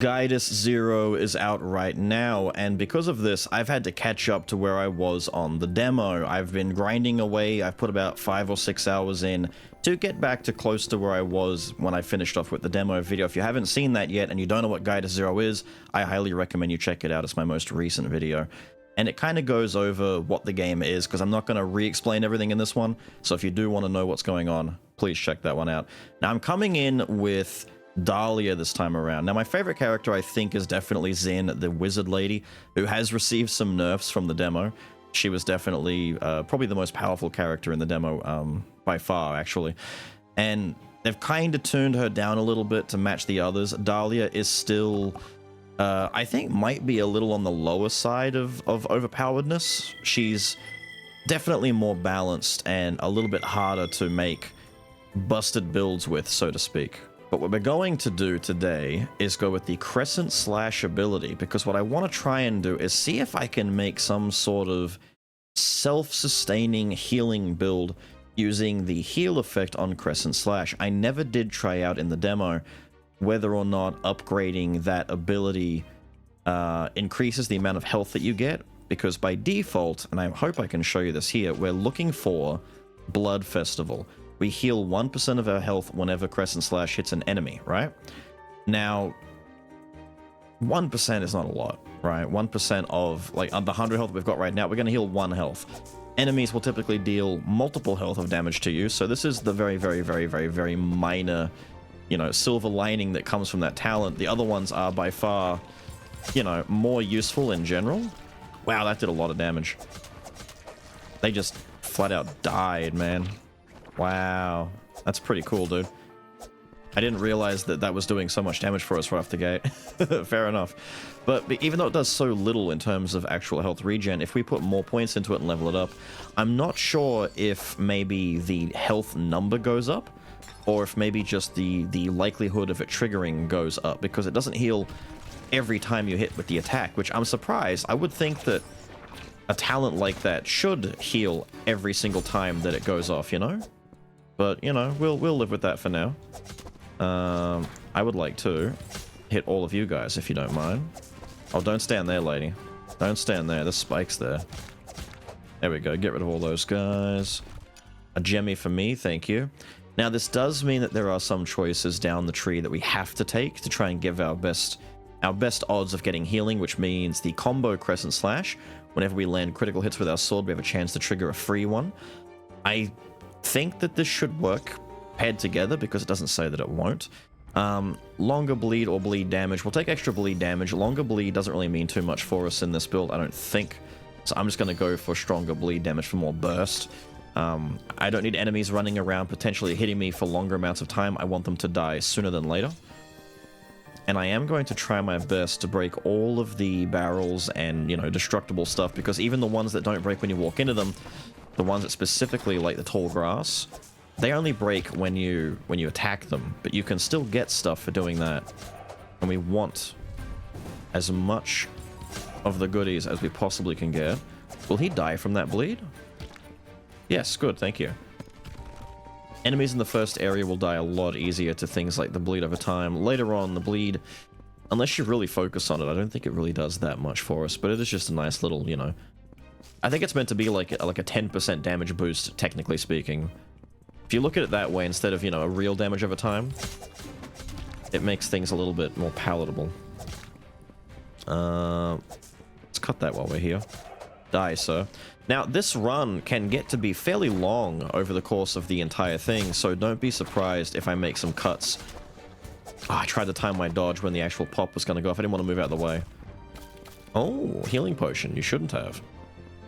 Guidus 0 is out right now, and because of this, I've had to catch up to where I was on the demo. I've been grinding away. I've put about 5 or 6 hours in to get back to close to where I was when I finished off with the demo video. If you haven't seen that yet and you don't know what Guidus 0 is, I highly recommend you check it out. It's my most recent video. And it kind of goes over what the game is, because I'm not going to re-explain everything in this one. So if you do want to know what's going on, please check that one out. Now, I'm coming in with Dahlia this time around. Now, my favorite character, I think, is definitely Zin, the wizard lady, who has received some nerfs from the demo. She was definitely probably the most powerful character in the demo, by far, actually. And they've kind of tuned her down a little bit to match the others. Dahlia is still, I think, might be a little on the lower side of overpoweredness. She's definitely more balanced and a little bit harder to make busted builds with, so to speak. But what we're going to do today is go with the Crescent Slash ability, because what I want to try and do is see if I can make some sort of self-sustaining healing build using the heal effect on Crescent Slash. I never did try out in the demo whether or not upgrading that ability increases the amount of health that you get, because by default, and I hope I can show you this here, we're looking for Blood Festival. We heal 1% of our health whenever Crescent Slash hits an enemy, right? Now, 1% is not a lot, right? 1% of, like, the 100 health we've got right now, we're going to heal 1 health. Enemies will typically deal multiple health of damage to you, so this is the very, very, very, very, very minor, you know, silver lining that comes from that talent. The other ones are by far, you know, more useful in general. Wow, that did a lot of damage. They just flat out died, man. Wow, that's pretty cool, dude. I didn't realize that that was doing so much damage for us right off the gate. Fair enough. But even though it does so little in terms of actual health regen, if we put more points into it and level it up, I'm not sure if maybe the health number goes up, or if maybe just the likelihood of it triggering goes up, because it doesn't heal every time you hit with the attack, which I'm surprised. I would think that a talent like that should heal every single time that it goes off, you know? But, you know, we'll live with that for now. I would like to hit all of you guys, if you don't mind. Oh, don't stand there, lady. Don't stand there. There's spikes there. There we go. Get rid of all those guys. A gemmy for me, thank you. Now, this does mean that there are some choices down the tree that we have to take to try and give our best odds of getting healing, which means the combo Crescent Slash. Whenever we land critical hits with our sword, we have a chance to trigger a free one. I think that this should work paired together, because it doesn't say that it won't. Longer bleed or bleed damage. We'll take extra bleed damage. Longer bleed doesn't really mean too much for us in this build, I don't think. So I'm just going to go for stronger bleed damage for more burst. I don't need enemies running around potentially hitting me for longer amounts of time. I want them to die sooner than later. And I am going to try my best to break all of the barrels and, you know, destructible stuff, because even the ones that don't break when you walk into them, the ones that specifically, like the tall grass, they only break when you attack them, but you can still get stuff for doing that. And we want as much of the goodies as we possibly can get. Will he die from that bleed? Yes, good, thank you. Enemies in the first area will die a lot easier to things like the bleed over time. Later on, the bleed, unless you really focus on it, I don't think it really does that much for us, but it is just a nice little, you know... I think it's meant to be like a 10% damage boost, technically speaking. If you look at it that way, instead of, you know, a real damage over time, it makes things a little bit more palatable. Let's cut that while we're here. Die, sir. Now, this run can get to be fairly long over the course of the entire thing, so don't be surprised if I make some cuts. Oh, I tried to time my dodge when the actual pop was going to go off. I didn't want to move out of the way. Oh, healing potion. You shouldn't have.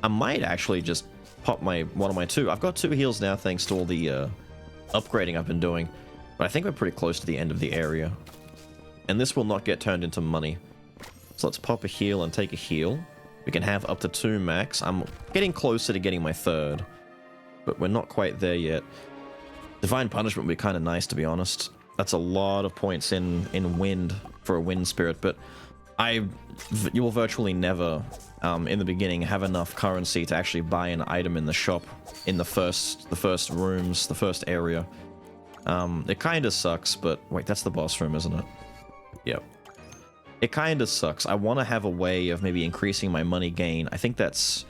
I might actually just pop one of my 2. I've got 2 heals now thanks to all the upgrading I've been doing. But I think we're pretty close to the end of the area. And this will not get turned into money. So let's pop a heal and take a heal. We can have up to 2 max. I'm getting closer to getting my 3rd. But we're not quite there yet. Divine Punishment would be kind of nice, to be honest. That's a lot of points in wind for a wind spirit, but you will virtually never, in the beginning, have enough currency to actually buy an item in the shop in the first rooms, the first area. It kind of sucks, but wait, that's the boss room, isn't it? Yep. It kind of sucks. I want to have a way of maybe increasing my money gain. I think that's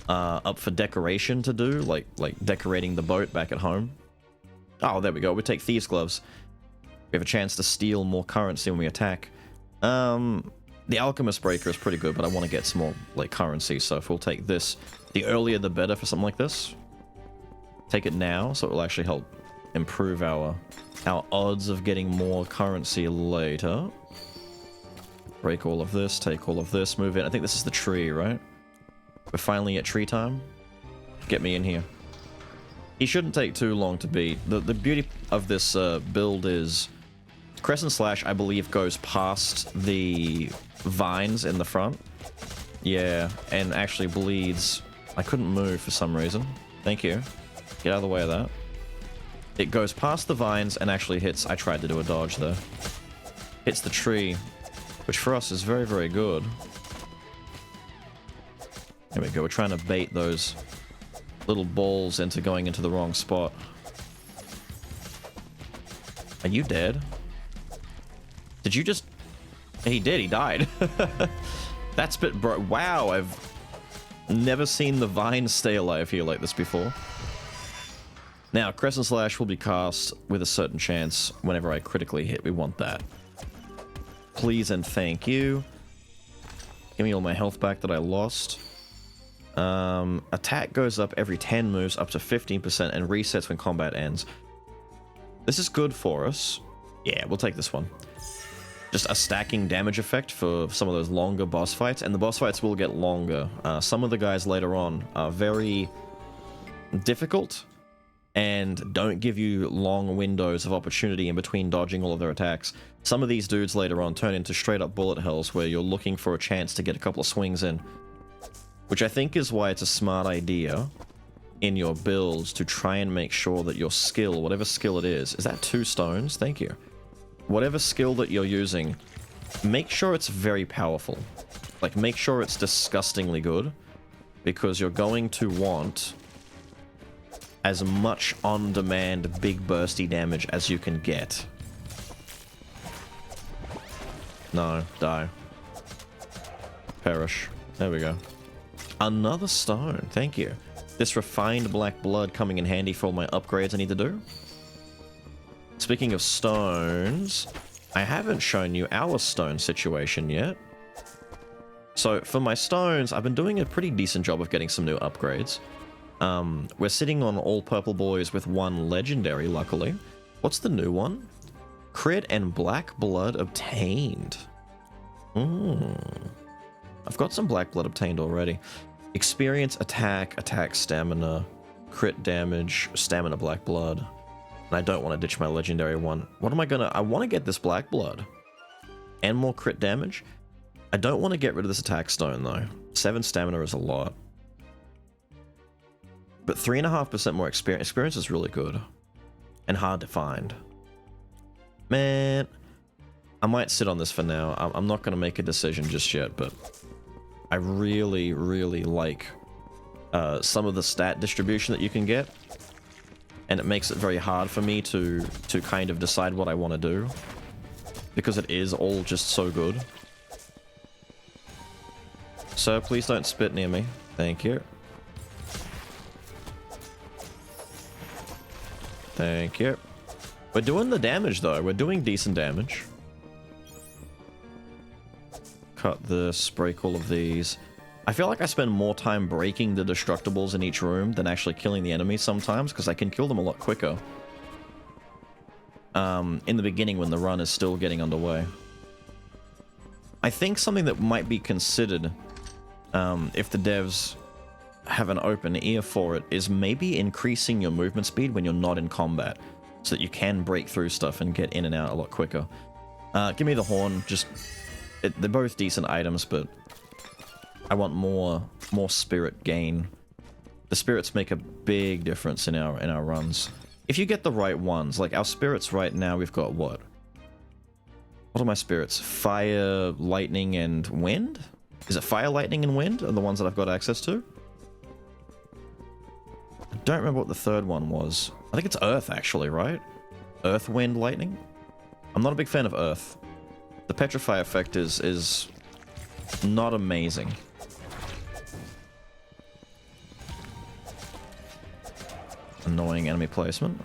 up for decoration to do, like decorating the boat back at home. Oh, there we go. We take Thieves' Gloves. We have a chance to steal more currency when we attack. The Alchemist Breaker is pretty good, but I want to get some more like currency, so if we'll take this, the earlier the better for something like this. Take it now, so it will actually help improve our odds of getting more currency later. Break all of this, take all of this, move in. I think this is the tree, right? We're finally at tree time. Get me in here. He shouldn't take too long to beat. The beauty of this build is Crescent Slash, I believe, goes past the vines in the front. Yeah, and actually bleeds. I couldn't move for some reason. Thank you. Get out of the way of that. It goes past the vines and actually hits... I tried to do a dodge there. Hits the tree, which for us is very, very good. There we go. We're trying to bait those little balls into going into the wrong spot. Are you dead? Did you just... He did. He died. That's a bit... Wow, I've never seen the vines stay alive here like this before. Now, Crescent Slash will be cast with a certain chance whenever I critically hit. We want that. Please and thank you. Give me all my health back that I lost. Attack goes up every 10 moves up to 15% and resets when combat ends. This is good for us. Yeah, we'll take this one. Just a stacking damage effect for some of those longer boss fights, and the boss fights will get longer. Some of the guys later on are very difficult and don't give you long windows of opportunity in between dodging all of their attacks. Some of these dudes later on turn into straight up bullet hells where you're looking for a chance to get a couple of swings in. Which I think is why it's a smart idea in your builds to try and make sure that your skill, whatever skill it is that 2 stones? Thank you. Whatever skill that you're using, make sure it's very powerful. Like, make sure it's disgustingly good, because you're going to want as much on-demand, big bursty damage as you can get. No, die. Perish. There we go. Another stone, thank you. This refined black blood coming in handy for all my upgrades I need to do. Speaking of stones, I haven't shown you our stone situation yet. So for my stones, I've been doing a pretty decent job of getting some new upgrades. We're sitting on all purple boys with 1 legendary, luckily. What's the new one? Crit and black blood obtained. I've got some black blood obtained already. Experience, attack stamina, crit damage, stamina black blood. And I don't want to ditch my legendary one. What am I gonna... I want to get this black blood. And more crit damage. I don't want to get rid of this attack stone though. 7 stamina is a lot. But 3.5% more experience. Experience is really good. And hard to find. Man, I might sit on this for now. I'm not going to make a decision just yet, but I really, really like some of the stat distribution that you can get. And it makes it very hard for me to kind of decide what I want to do. Because it is all just so good. Sir, please don't spit near me. Thank you. Thank you. We're doing the damage, though. We're doing decent damage. Cut this, break all of these. I feel like I spend more time breaking the destructibles in each room than actually killing the enemies sometimes, because I can kill them a lot quicker. In the beginning when the run is still getting underway. I think something that might be considered, if the devs have an open ear for it, is maybe increasing your movement speed when you're not in combat, so that you can break through stuff and get in and out a lot quicker. Give me the horn. Just they're both decent items, but I want more spirit gain. The spirits make a big difference in our runs. If you get the right ones, like our spirits right now, we've got what? What are my spirits? Fire, lightning, and wind? Is it fire, lightning, and wind are the ones that I've got access to? I don't remember what the third one was. I think it's earth, actually, right? Earth, Wind, Lightning. I'm not a big fan of Earth. The Petrify effect is not amazing. Annoying enemy placement.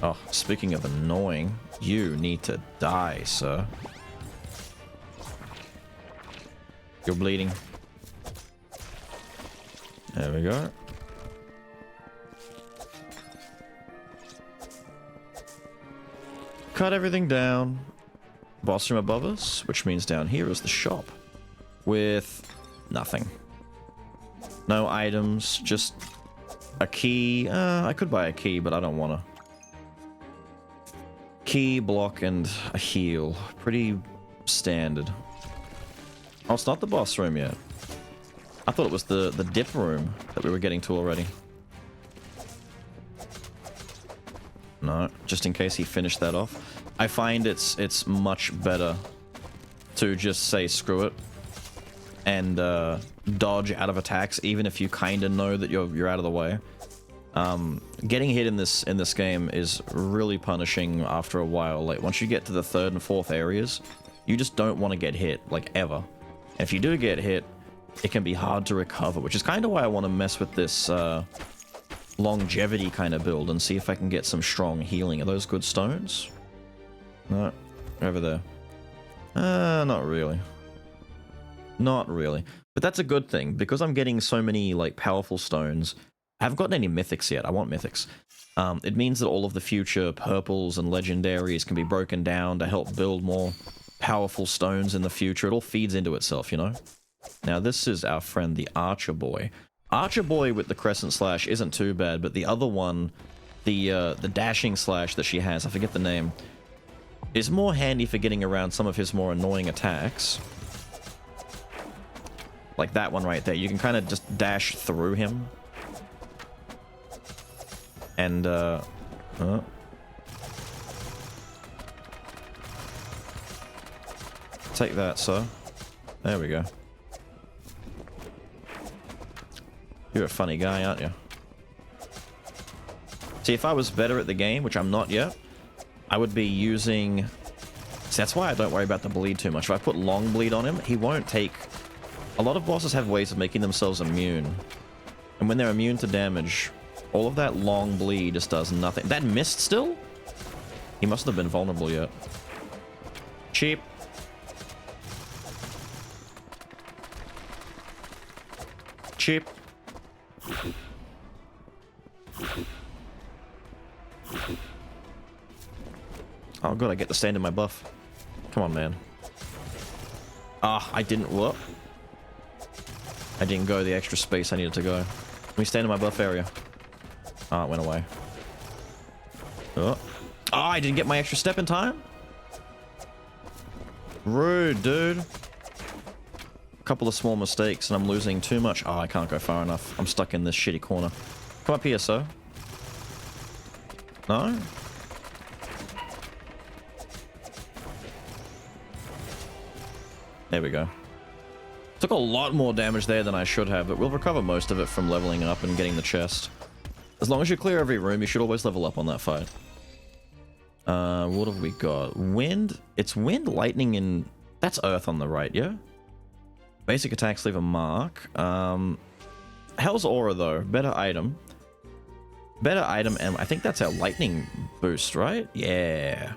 Oh, speaking of annoying, you need to die, sir. You're bleeding. There we go. Cut everything down. Boss room above us, which means down here is the shop. With nothing. No items, just a key. I could buy a key, but I don't want to. Key, block, and a heal. Pretty standard. Oh, it's not the boss room yet. I thought it was the dip room that we were getting to already. No, just in case he finished that off. I find it's much better to just say screw it and dodge out of attacks, even if you kind of know that you're out of the way. Getting hit in this game is really punishing after a while. Like once you get to the 3rd and 4th areas, you just don't want to get hit, like ever. And if you do get hit, it can be hard to recover, which is kind of why I want to mess with this longevity kind of build and see if I can get some strong healing. Are those good stones? No, over there. Not really. Not really. But that's a good thing, because I'm getting so many like powerful stones. I haven't gotten any mythics yet. I want mythics. It means that all of the future purples and legendaries can be broken down to help build more powerful stones in the future. It all feeds into itself, you know? Now this is our friend the Archer Boy. Archer Boy with the Crescent Slash isn't too bad, but the other one, the Dashing Slash that she has, I forget the name, is more handy for getting around some of his more annoying attacks. Like that one right there. You can kind of just dash through him. And, take that, sir. There we go. You're a funny guy, aren't you? See, if I was better at the game, which I'm not yet, I would be using... See, that's why I don't worry about the bleed too much. If I put long bleed on him, he won't take... A lot of bosses have ways of making themselves immune. And when they're immune to damage, all of that long bleed just does nothing. That missed still? He mustn't have been vulnerable yet. Cheap. Cheap. Oh good, I get to stand in my buff. Come on, man. Ah, I didn't whoop. I didn't go the extra space I needed to go. Let me stand in my buff area. Ah, it went away. Oh. Oh, I didn't get my extra step in time? Rude, dude. Couple of small mistakes and I'm losing too much. Oh, I can't go far enough. I'm stuck in this shitty corner. Come up here, sir. No? There we go. Took a lot more damage there than I should have, but we'll recover most of it from leveling up and getting the chest. As long as you clear every room, you should always level up on that fight. What have we got? Wind? It's wind, lightning, and... That's earth on the right, yeah? Basic attacks leave a mark. Hell's Aura, though. Better item. Better item, and I think that's our lightning boost, right? Yeah.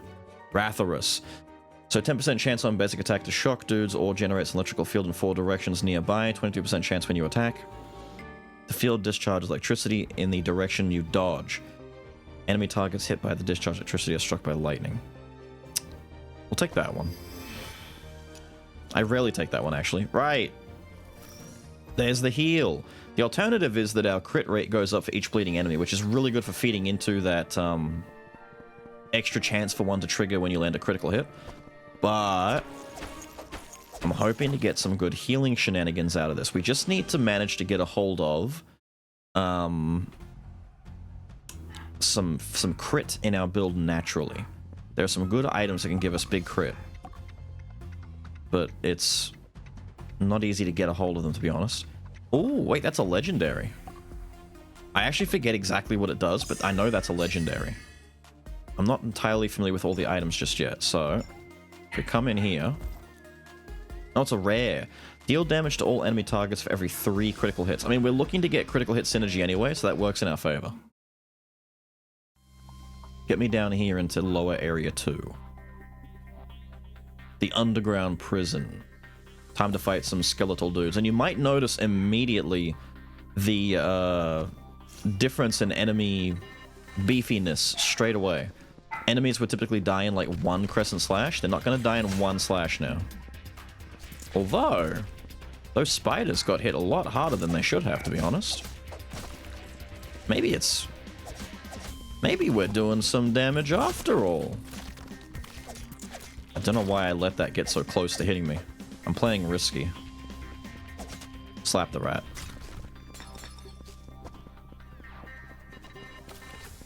Ratharis. So 10% chance on basic attack to shock dudes or generates an electrical field in 4 directions nearby. 22% chance when you attack. The field discharges electricity in the direction you dodge. Enemy targets hit by the discharge electricity are struck by lightning. We'll take that one. I rarely take that one, actually. Right. There's the heal. The alternative is that our crit rate goes up for each bleeding enemy, which is really good for feeding into that extra chance for one to trigger when you land a critical hit. But I'm hoping to get some good healing shenanigans out of this. We just need to manage to get a hold of some crit in our build naturally. There are some good items that can give us big crit. But it's not easy to get a hold of them, to be honest. Oh, wait, that's a legendary. I actually forget exactly what it does, but I know that's a legendary. I'm not entirely familiar with all the items just yet, so if we come in here... Oh, it's a rare. Deal damage to all enemy targets for every 3 critical hits. I mean, we're looking to get critical hit synergy anyway, so that works in our favor. Get me down here into lower area 2. The underground prison. Time to fight some skeletal dudes. And you might notice immediately the difference in enemy beefiness straight away. Enemies would typically die in like 1 crescent slash. They're not going to die in 1 slash now. Although, those spiders got hit a lot harder than they should have, to be honest. Maybe we're doing some damage after all. I don't know why I let that get so close to hitting me. I'm playing risky. Slap the rat.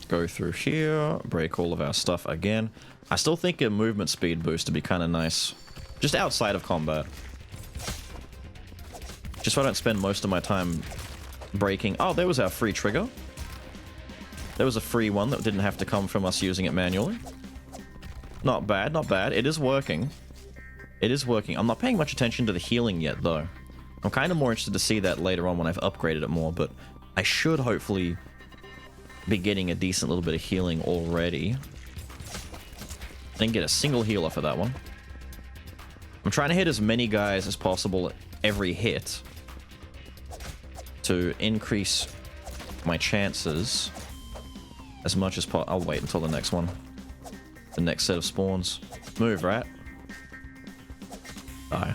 Go through here, break all of our stuff again. I still think a movement speed boost would be kind of nice. Just outside of combat. Just so I don't spend most of my time breaking. Oh, there was our free trigger. There was a free one that didn't have to come from us using it manually. Not bad, not bad. It is working. It is working. I'm not paying much attention to the healing yet, though. I'm kind of more interested to see that later on when I've upgraded it more, but I should hopefully be getting a decent little bit of healing already. Didn't get a single heal off of that one. I'm trying to hit as many guys as possible every hit to increase my chances as much as possible. I'll wait until the next one. The next set of spawns. Move, rat. Die.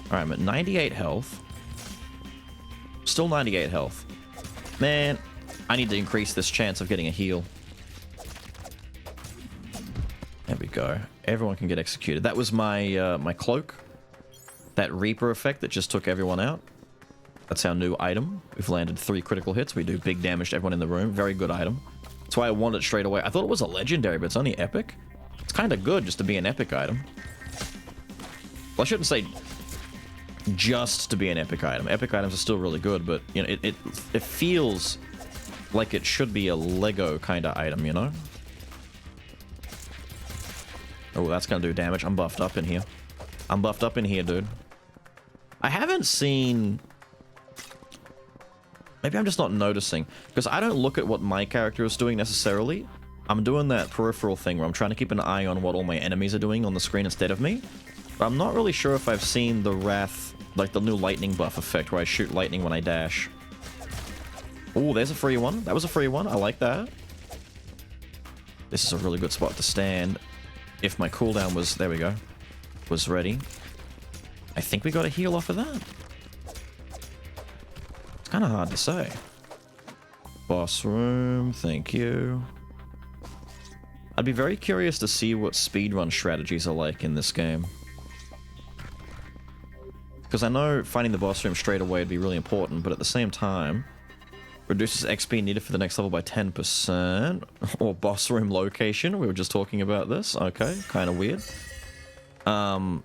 Alright, I'm at 98 health. Still 98 health. Man, I need to increase this chance of getting a heal. There we go. Everyone can get executed. That was my my cloak. That Reaper effect that just took everyone out. That's our new item. We've landed 3 critical hits. We do big damage to everyone in the room. Very good item. That's why I wanted it straight away. I thought it was a legendary, but it's only epic. It's kind of good just to be an epic item. Well, I shouldn't say just to be an epic item. Epic items are still really good, but you know, it feels like it should be a Lego kind of item, you know? Oh, that's gonna do damage. I'm buffed up in here. I'm buffed up in here, dude. I haven't seen... Maybe I'm just not noticing, because I don't look at what my character is doing necessarily. I'm doing that peripheral thing where I'm trying to keep an eye on what all my enemies are doing on the screen instead of me. But I'm not really sure if I've seen the Wrath, like the new lightning buff effect where I shoot lightning when I dash. Oh, there's a free one. That was a free one. I like that. This is a really good spot to stand. If my cooldown was... There we go. Was ready. I think we got a heal off of that. It's kind of hard to say. Boss room. Thank you. I'd be very curious to see what speedrun strategies are like in this game. Because I know finding the boss room straight away would be really important, but at the same time... Reduces XP needed for the next level by 10%. Or boss room location. We were just talking about this. Okay, kind of weird. But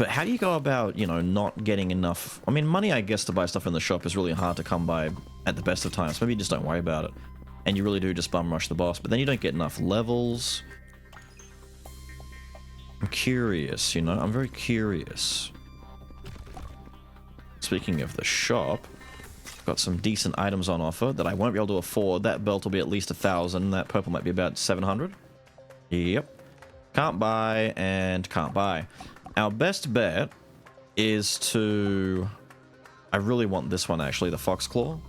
how do you go about, you know, not getting enough... I mean, money, I guess, to buy stuff in the shop is really hard to come by at the best of times. Maybe you just don't worry about it. And you really do just bum rush the boss. But then you don't get enough levels. I'm curious, you know? I'm very curious. Speaking of the shop... Got some decent items on offer that I won't be able to afford. That belt will be at least 1,000. That purple might be about 700. Yep. Can't buy and can't buy. Our best bet is to... I really want this one, actually. The Foxclaw.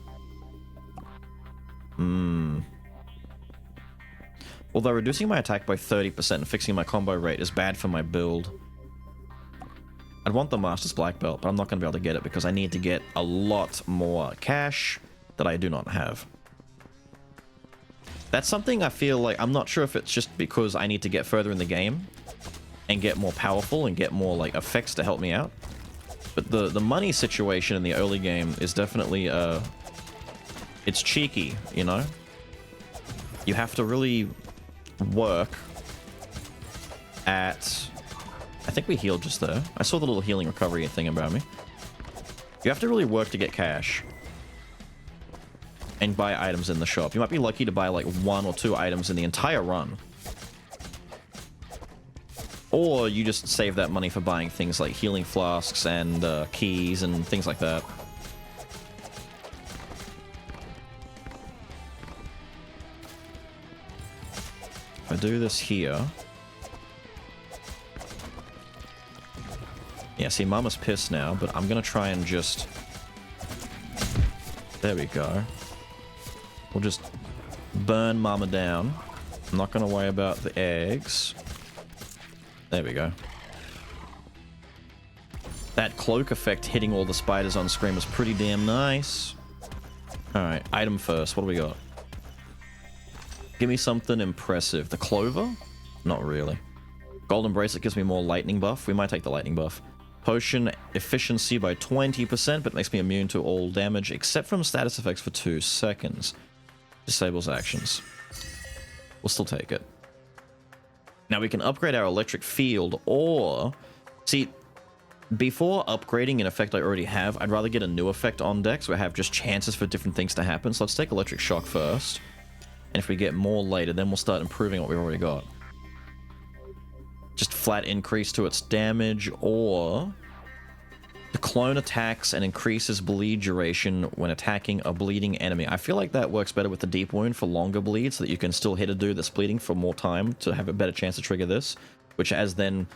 Although reducing my attack by 30% and fixing my combo rate is bad for my build. I'd want the Master's Black Belt, but I'm not going to be able to get it because I need to get a lot more cash that I do not have. That's something I feel like... I'm not sure if it's just because I need to get further in the game and get more powerful and get more like effects to help me out. But the money situation in the early game is definitely... it's cheeky, you know? You have to really work at... I think we healed just there. I saw the little healing recovery thing about me. You have to really work to get cash. and buy items in the shop. You might be lucky to buy like 1 or 2 items in the entire run. Or you just save that money for buying things like healing flasks and keys and things like that. If I do this here... Yeah, see, Mama's pissed now, but I'm gonna try and just... There we go. We'll just burn Mama down. I'm not gonna worry about the eggs. There we go. That cloak effect hitting all the spiders on screen was pretty damn nice. Alright, item first. What do we got? Give me something impressive. The clover? Not really. Golden bracelet gives me more lightning buff. We might take the lightning buff. Potion efficiency by 20%, but makes me immune to all damage except from status effects for 2 seconds. Disables actions. We'll still take it. Now we can upgrade our electric field, or... See, before upgrading an effect I already have, I'd rather get a new effect on deck so I have just chances for different things to happen. So let's take electric shock first. And if we get more later, then we'll start improving what we've already got. Just flat increase to its damage, or the clone attacks and increases bleed duration when attacking a bleeding enemy. I feel like that works better with the deep wound for longer bleed, so that you can still hit a dude that's bleeding for more time to have a better chance to trigger this, which has then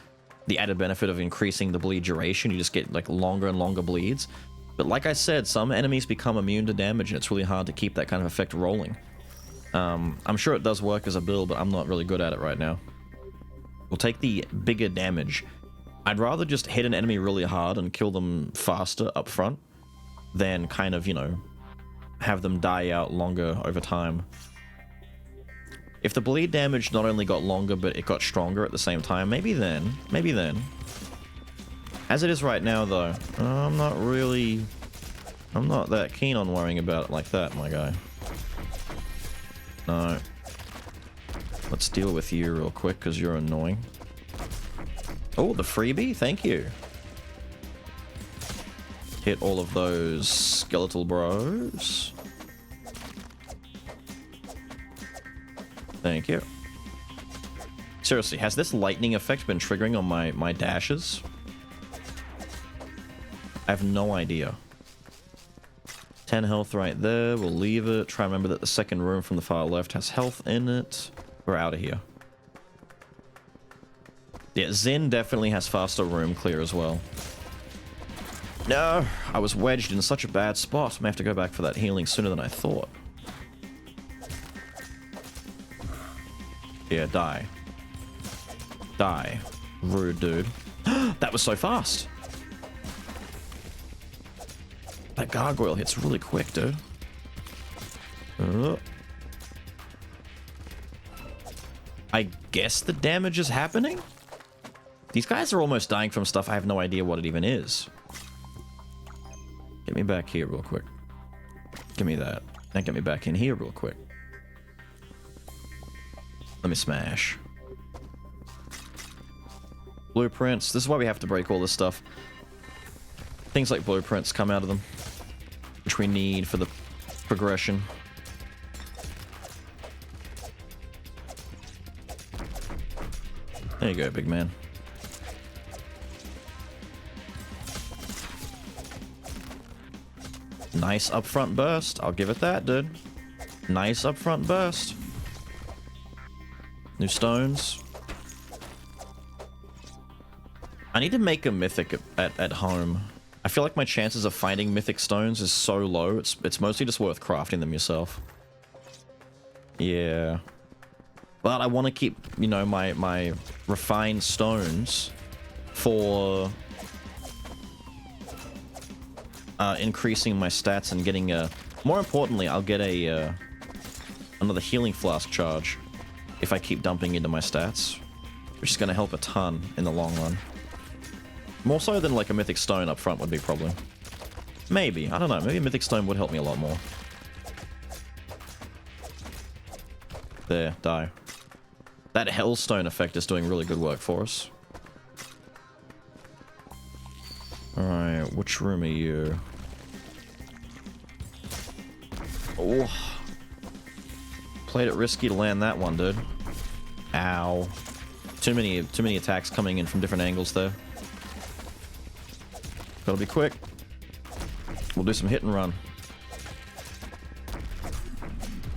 the added benefit of increasing the bleed duration. You just get like longer and longer bleeds. But like I said, some enemies become immune to damage, and it's really hard to keep that kind of effect rolling. I'm sure it does work as a build, but I'm not really good at it right now. We'll take the bigger damage. I'd rather just hit an enemy really hard and kill them faster up front than kind of, you know, have them die out longer over time. If the bleed damage not only got longer, but it got stronger at the same time, maybe then. Maybe then. As it is right now, though, I'm not that keen on worrying about it like that, my guy. No. Let's deal with you real quick, because you're annoying. Oh, the freebie? Thank you. Hit all of those skeletal bros. Thank you. Seriously, has this lightning effect been triggering on my dashes? I have no idea. 10 health right there. We'll leave it. Try and remember that the second room from the far left has health in it. We're out of here. Yeah, Zen definitely has faster room clear as well. No, I was wedged in such a bad spot. I may have to go back for that healing sooner than I thought. Yeah, die. Die. Rude dude. That was so fast. That gargoyle hits really quick, dude. I guess the damage is happening? These guys are almost dying from stuff I have no idea what it even is. Get me back here real quick. Give me that. And get me back in here real quick. Let me smash. Blueprints. This is why we have to break all this stuff. Things like blueprints come out of them, which we need for the progression. There you go, big man. Nice upfront burst. I'll give it that, dude. Nice upfront burst. New stones. I need to make a mythic at home. I feel like my chances of finding mythic stones is so low. It's mostly just worth crafting them yourself. Yeah. But I want to keep, you know, my refined stones for increasing my stats and getting a... More importantly, I'll get a another healing flask charge if I keep dumping into my stats, which is going to help a ton in the long run. More so than like a mythic stone up front would be probably. Maybe, I don't know, maybe a mythic stone would help me a lot more. There, die. That hellstone effect is doing really good work for us. Alright, which room are you? Oh. Played it risky to land that one, dude. Ow. Too many attacks coming in from different angles there. Gotta be quick. We'll do some hit and run.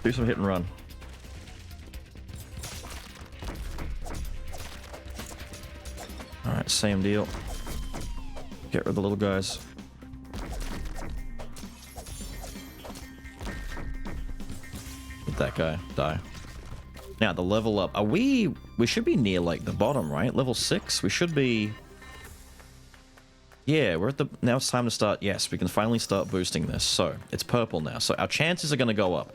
Do some hit and run. Alright, same deal. Get rid of the little guys. Let that guy die. Now, the level up. Are we should be near, like, the bottom, right? Level 6? We should be... Yeah, we're at the... Now it's time to start... Yes, we can finally start boosting this. So, it's purple now. So, our chances are going to go up.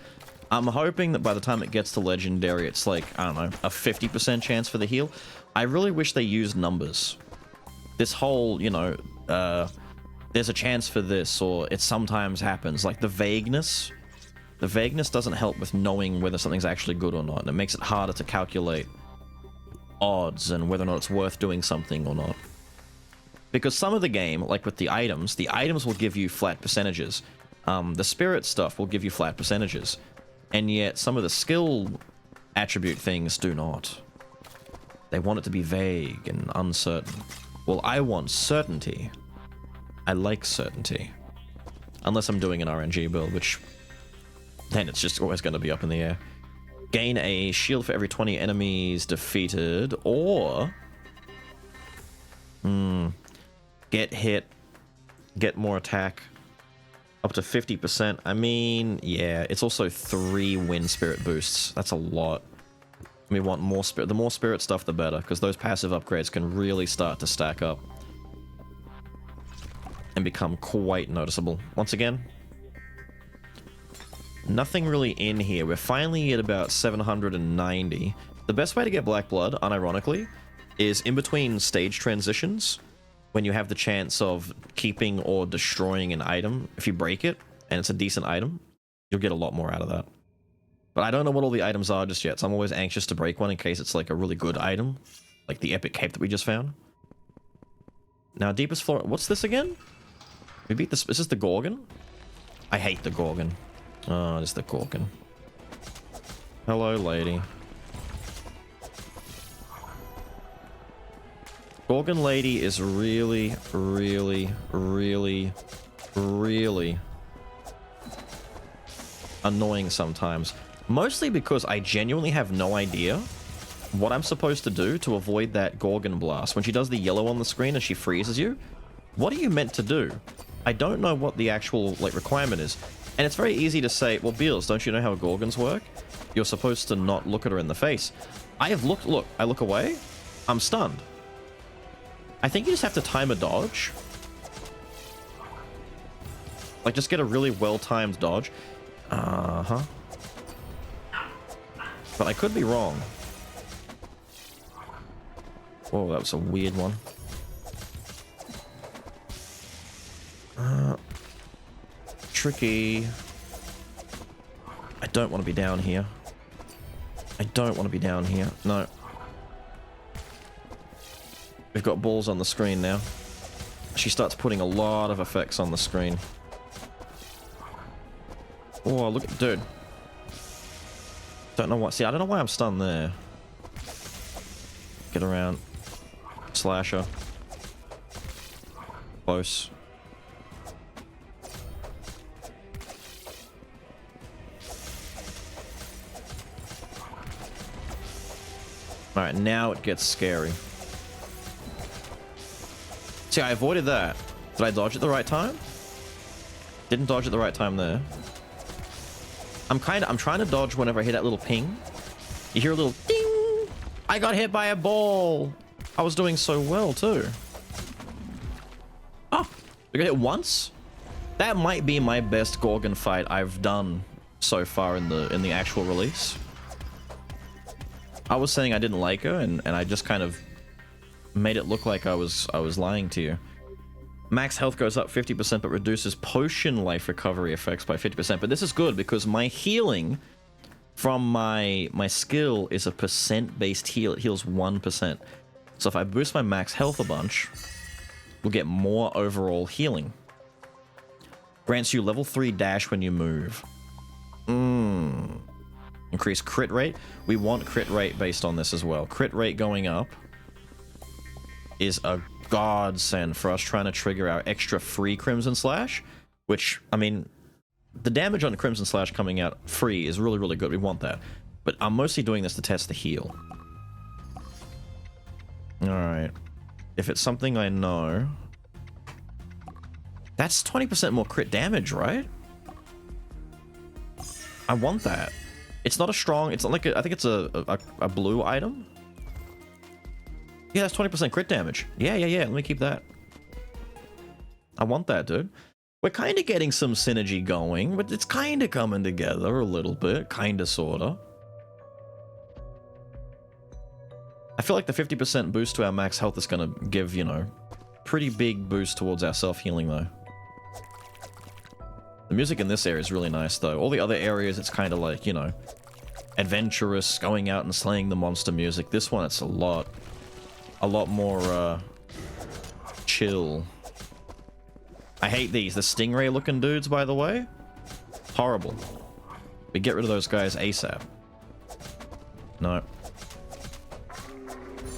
I'm hoping that by the time it gets to Legendary, it's like, I don't know, a 50% chance for the heal. I really wish they used numbers. This whole, you know, there's a chance for this, or it sometimes happens. Like, the vagueness doesn't help with knowing whether something's actually good or not. And it makes it harder to calculate odds and whether or not it's worth doing something or not. Because some of the game, like with the items will give you flat percentages. The spirit stuff will give you flat percentages. And yet, some of the skill attribute things do not. They want it to be vague and uncertain. Well, I want certainty. I like certainty. Unless I'm doing an RNG build, which... then it's just always going to be up in the air. Gain a shield for every 20 enemies defeated, or... get hit, get more attack, up to 50%. I mean, yeah, it's also 3 wind spirit boosts. That's a lot. We want more spirit. The more spirit stuff, the better, because those passive upgrades can really start to stack up and become quite noticeable. Once again, nothing really in here. We're finally at about 790. The best way to get Black Blood, unironically, is in between stage transitions, when you have the chance of keeping or destroying an item. If you break it, and it's a decent item, you'll get a lot more out of that. But I don't know what all the items are just yet, so I'm always anxious to break one in case it's like a really good item, like the epic cape that we just found. Now, deepest floor... What's this again? We beat this... Is this the Gorgon? I hate the Gorgon. Oh, it's the Gorgon. Hello, lady. Gorgon lady is really, really, really, really annoying sometimes. Mostly because I genuinely have no idea what I'm supposed to do to avoid that Gorgon blast. When she does the yellow on the screen and she freezes you, what are you meant to do? I don't know what the actual, like, requirement is. And it's very easy to say, well, Beelz, don't you know how Gorgons work? You're supposed to not look at her in the face. I have looked, look, I look away, I'm stunned. I think you just have to time a dodge. Like, just get a really well-timed dodge. Uh-huh. But I could be wrong. Whoa, that was a weird one. Tricky. I don't want to be down here. I don't want to be down here. No. We've got balls on the screen now. She starts putting a lot of effects on the screen. Oh, look at... Dude. Don't know what... See, I don't know why I'm stunned there. Get around. Slasher. Close. Alright, now it gets scary. See, I avoided that. Did I dodge at the right time? Didn't dodge at the right time there. I'm trying to dodge whenever I hit that little ping. You hear a little ding! I got hit by a ball! I was doing so well, too. Oh! We got hit once? That might be my best Gorgon fight I've done so far in the actual release. I was saying I didn't like her, and I just kind of made it look like I was lying to you. Max health goes up 50%, but reduces potion life recovery effects by 50%. But this is good because my healing from my skill is a percent-based heal. It heals 1%. So if I boost my max health a bunch, we'll get more overall healing. Grants you level 3 dash when you move. Increase crit rate. We want crit rate based on this as well. Crit rate going up is a godsend for us trying to trigger our extra free Crimson Slash, which, I mean, the damage on Crimson Slash coming out free is really, really good. We want that. But I'm mostly doing this to test the heal. Alright. If it's something I know... That's 20% more crit damage, right? I want that. It's not a strong... It's not like I think it's a blue item. Yeah, that's 20% crit damage. Yeah. Let me keep that. I want that, dude. We're kind of getting some synergy going, but it's kind of coming together a little bit. Kind of, sort of. I feel like the 50% boost to our max health is going to give, you know, pretty big boost towards our self-healing, though. The music in this area is really nice, though. All the other areas, it's kind of like, you know, adventurous, going out and slaying the monster music. This one, it's a lot more, chill. I hate these. The stingray-looking dudes, by the way. Horrible. We get rid of those guys ASAP. No.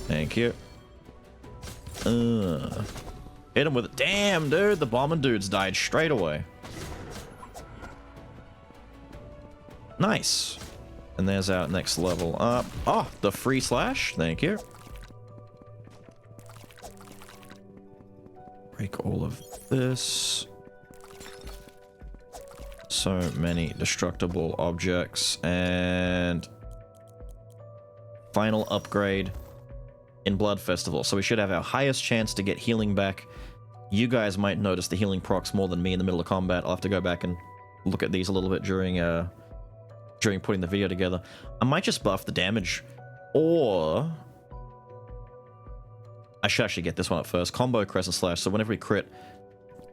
Thank you. Hit him with it. Damn, dude. The bombing dudes died straight away. Nice. And there's our next level up. Oh, the free slash. Thank you. Break all of this. So many destructible objects. And final upgrade in Blood Festival. So we should have our highest chance to get healing back. You guys might notice the healing procs more than me in the middle of combat. I'll have to go back and look at these a little bit during putting the video together. I might just buff the damage, or I should actually get this one up first. Combo Crescent Slash, so whenever we crit,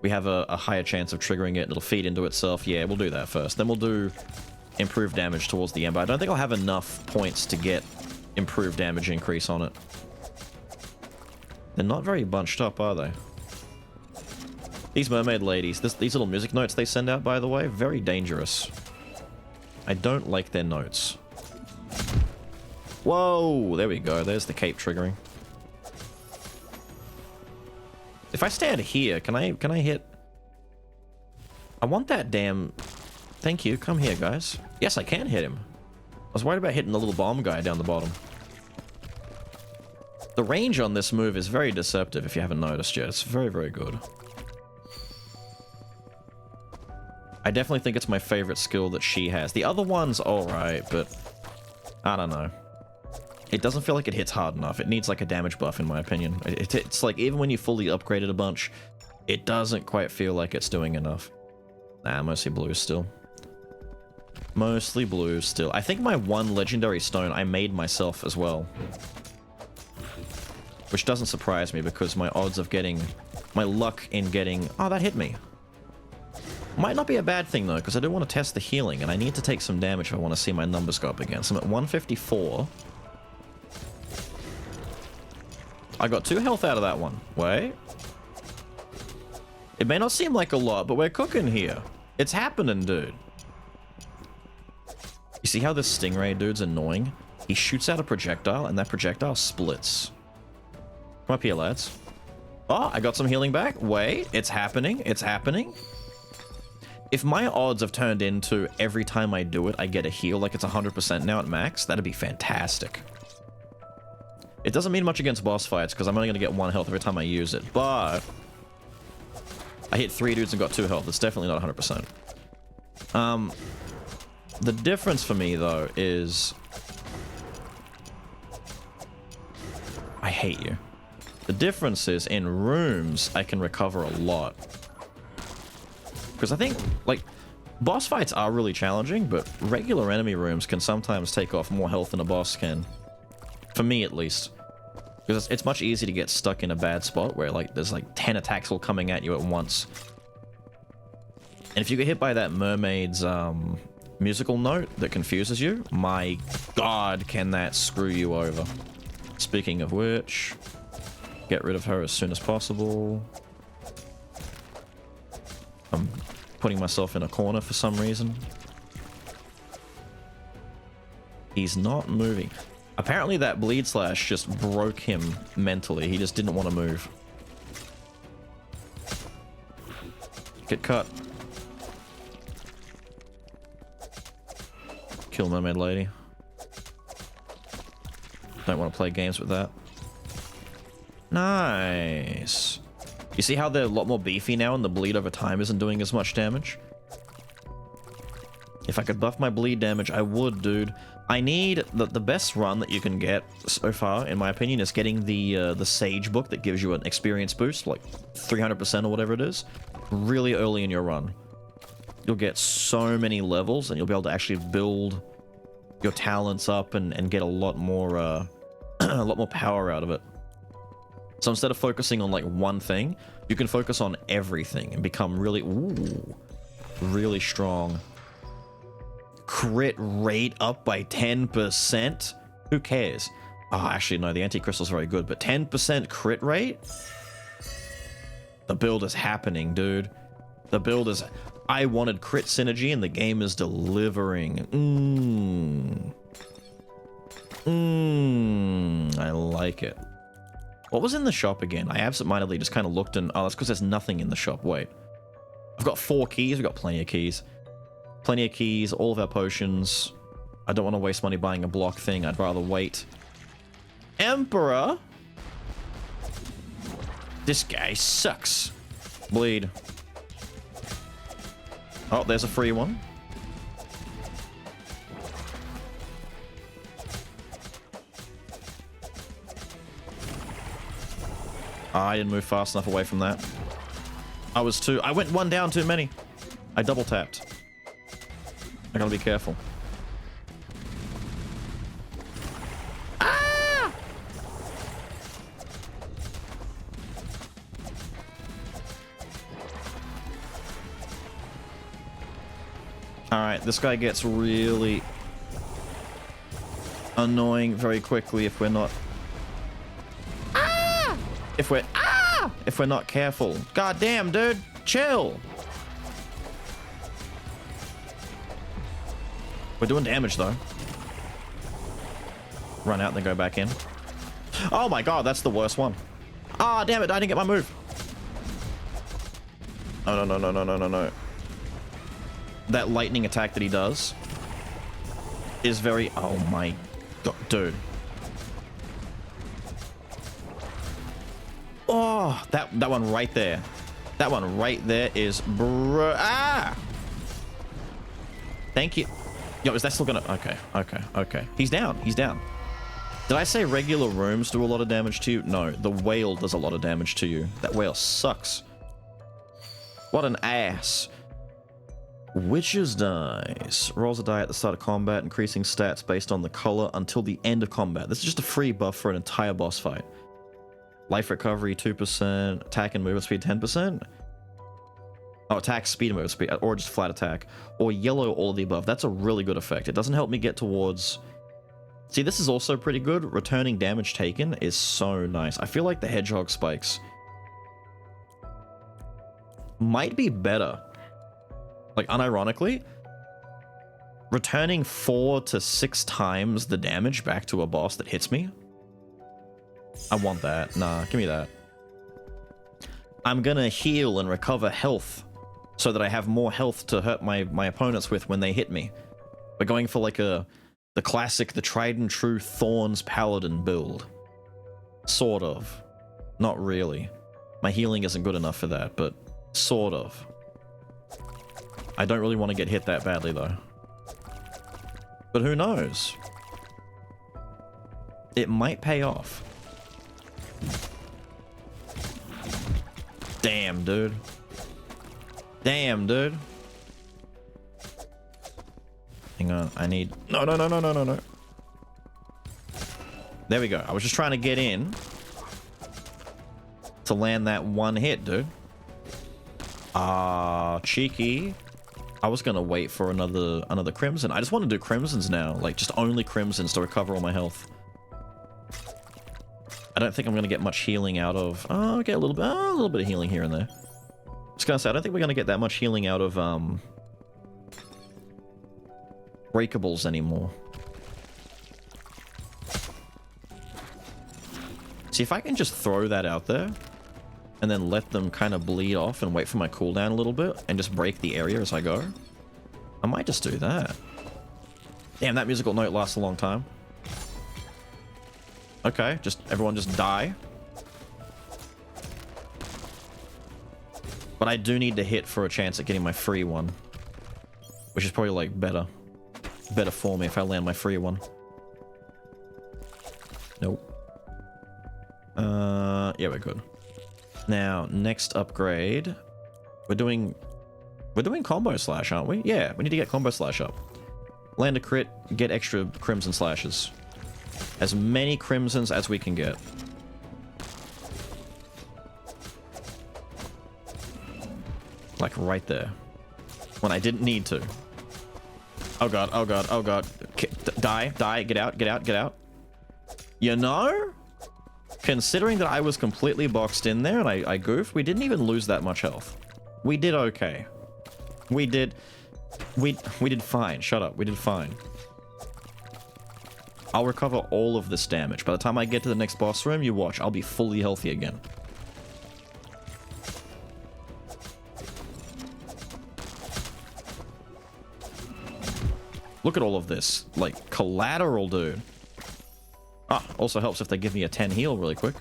we have a higher chance of triggering it, and it'll feed into itself. Yeah, we'll do that first. Then we'll do improved damage towards the end, but I don't think I'll have enough points to get improved damage increase on it. They're not very bunched up, are they? These mermaid ladies, these little music notes they send out, by the way, very dangerous. I don't like their notes. Whoa, there we go. There's the cape triggering. If I stand here, can I hit? I want that damn... Thank you. Come here, guys. Yes, I can hit him. I was worried about hitting the little bomb guy down the bottom. The range on this move is very deceptive, if you haven't noticed yet. It's very, very good. I definitely think it's my favorite skill that she has. The other one's alright, but I don't know. It doesn't feel like it hits hard enough. It needs like a damage buff, in my opinion. It's like, even when you fully upgraded a bunch, it doesn't quite feel like it's doing enough. Nah, mostly blue still. Mostly blue still. I think my one legendary stone I made myself as well. Which doesn't surprise me, because my odds of getting... My luck in getting... Oh, that hit me. Might not be a bad thing, though, because I do want to test the healing, and I need to take some damage if I want to see my numbers go up again. So I'm at 154. I got 2 health out of that one. Wait. It may not seem like a lot, but we're cooking here. It's happening, dude. You see how this stingray dude's annoying? He shoots out a projectile, and that projectile splits. Come up here, lads. Oh, I got some healing back. Wait, it's happening. It's happening. If my odds have turned into every time I do it, I get a heal, like it's 100% now at max, that'd be fantastic. It doesn't mean much against boss fights, because I'm only going to get 1 health every time I use it, but... I hit 3 dudes and got 2 health. It's definitely not 100%. The difference for me, though, is... I hate you. The difference is, in rooms, I can recover a lot. Because I think, like, boss fights are really challenging, but regular enemy rooms can sometimes take off more health than a boss can. For me, at least. Because it's much easier to get stuck in a bad spot where, like, there's, like, 10 attacks all coming at you at once. And if you get hit by that mermaid's, musical note that confuses you, my god, can that screw you over. Speaking of which, get rid of her as soon as possible. I'm putting myself in a corner for some reason. He's not moving. Apparently that bleed slash just broke him mentally. He just didn't want to move. Get cut. Kill mermaid lady. Don't want to play games with that. Nice. You see how they're a lot more beefy now and the bleed over time isn't doing as much damage? If I could buff my bleed damage, I would, dude. I need the best run that you can get so far, in my opinion, is getting the Sage book that gives you an experience boost, like 300% or whatever it is, really early in your run. You'll get so many levels, and you'll be able to actually build your talents up and get a lot more a lot more power out of it. So instead of focusing on like one thing, you can focus on everything and become really, really strong. Crit rate up by 10%? Who cares? Oh, actually, no, the anti-crystal's very good, but 10% crit rate? The build is happening, dude. The build is... I wanted crit synergy, and the game is delivering. I like it. What was in the shop again? I absentmindedly just kind of looked and... Oh, that's because there's nothing in the shop. Wait. I've got 4 keys. We've got plenty of keys. Plenty of keys, all of our potions. I don't want to waste money buying a block thing. I'd rather wait. Emperor? This guy sucks. Bleed. Oh, there's a free one. I didn't move fast enough away from that. I went one down too many. I double tapped. I gotta be careful. Ah! Alright, this guy gets really annoying very quickly if we're not... Ah! If we're not careful. God damn, dude. Chill. We're doing damage, though. Run out and then go back in. Oh my god, that's the worst one. Ah, damn it, I didn't get my move. Oh, no. That lightning attack that he does is very... Oh my god, dude. Oh, that one right there. That one right there is... Ah! Thank you. Yo, is that still gonna... Okay. He's down. Did I say regular rooms do a lot of damage to you? No, the whale does a lot of damage to you. That whale sucks. What an ass. Witch's dice. Rolls a die at the start of combat, increasing stats based on the color until the end of combat. This is just a free buff for an entire boss fight. Life recovery 2%, attack and movement speed 10%. Oh, attack speed and movement speed, or just flat attack. Or yellow, all of the above. That's a really good effect. It doesn't help me get towards... See, this is also pretty good. Returning damage taken is so nice. I feel like the hedgehog spikes might be better. Like, unironically, returning 4 to 6 times the damage back to a boss that hits me. I want that. Nah, give me that. I'm gonna heal and recover health so that I have more health to hurt my opponents with when they hit me. We're going for like the classic, the tried and true Thorns Paladin build. Sort of. Not really. My healing isn't good enough for that, but sort of. I don't really want to get hit that badly though. But who knows? It might pay off. Damn, dude. Damn, dude. Hang on, I need... No. There we go. I was just trying to get in to land that one hit, dude. Ah, cheeky. I was gonna wait for another crimson. I just want to do crimsons now, like just only crimsons to recover all my health. I don't think I'm gonna get much healing out of... Oh, okay, a little bit of healing here and there. I was gonna say, I don't think we're gonna get that much healing out of breakables anymore. See, if I can just throw that out there and then let them kind of bleed off and wait for my cooldown a little bit and just break the area as I go, I might just do that. Damn, that musical note lasts a long time. Okay, just everyone just die. But I do need to hit for a chance at getting my free one. Which is probably, like, better. Better for me if I land my free one. Nope. Yeah, we're good. Now, next upgrade. We're doing combo slash, aren't we? Yeah, we need to get combo slash up. Land a crit, get extra crimson slashes. As many crimsons as we can get. Like right there. When I didn't need to. Oh god, oh god, oh god. Die, die, get out, get out, get out. You know? Considering that I was completely boxed in there and I goofed, we didn't even lose that much health. We did okay. We did fine. Shut up. We did fine. I'll recover all of this damage. By the time I get to the next boss room, you watch. I'll be fully healthy again. Look at all of this. Like, collateral, dude. Ah, also helps if they give me a 10 heal really quick.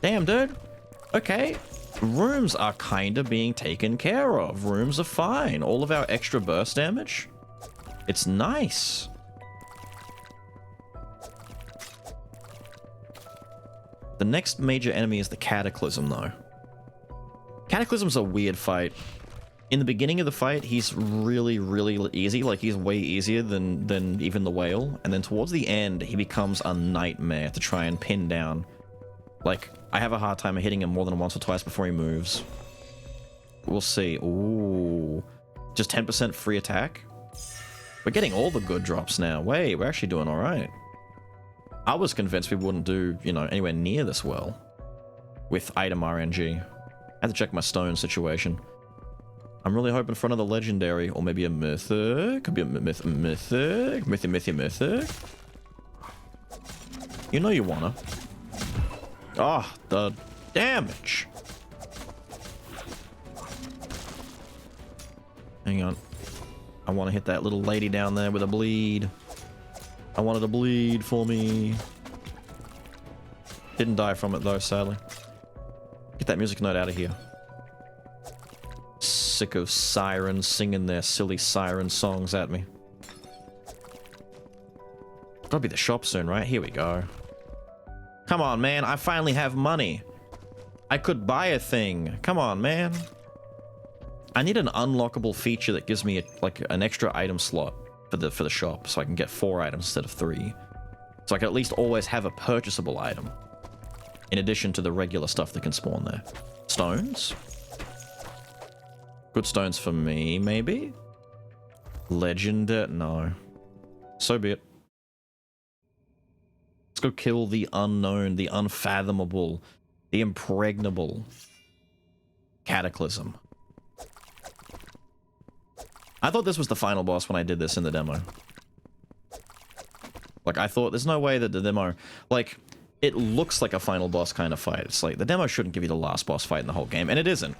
Damn, dude. Okay. Rooms are kind of being taken care of. Rooms are fine. All of our extra burst damage. It's nice. The next major enemy is the Cataclysm, though. Cataclysm's a weird fight. In the beginning of the fight, he's really, really easy. Like, he's way easier than even the whale. And then towards the end, he becomes a nightmare to try and pin down. Like, I have a hard time hitting him more than once or twice before he moves. We'll see. Ooh. Just 10% free attack? We're getting all the good drops now. Wait, we're actually doing alright. I was convinced we wouldn't do, you know, anywhere near this well. With item RNG. I had to check my stone situation. I'm really hoping in front of the legendary, or maybe a mythic. Could be a mythic. Mythic. You know you wanna. Ah, oh, the damage. Hang on. I want to hit that little lady down there with a bleed. I wanted to bleed for me. Didn't die from it though, sadly. Get that music note out of here. Sick of sirens singing their silly siren songs at me. Gotta be the shop soon, right? Here we go. Come on, man. I finally have money. I could buy a thing. Come on, man. I need an unlockable feature that gives me like an extra item slot for the shop, so I can get 4 items instead of 3. So I can at least always have a purchasable item. In addition to the regular stuff that can spawn there. Stones? Good stones for me, maybe? Legend? No. So be it. Let's go kill the unknown, the unfathomable, the impregnable Cataclysm. I thought this was the final boss when I did this in the demo. Like, I thought, there's no way that the demo... Like, it looks like a final boss kind of fight. It's like, the demo shouldn't give you the last boss fight in the whole game, and it isn't.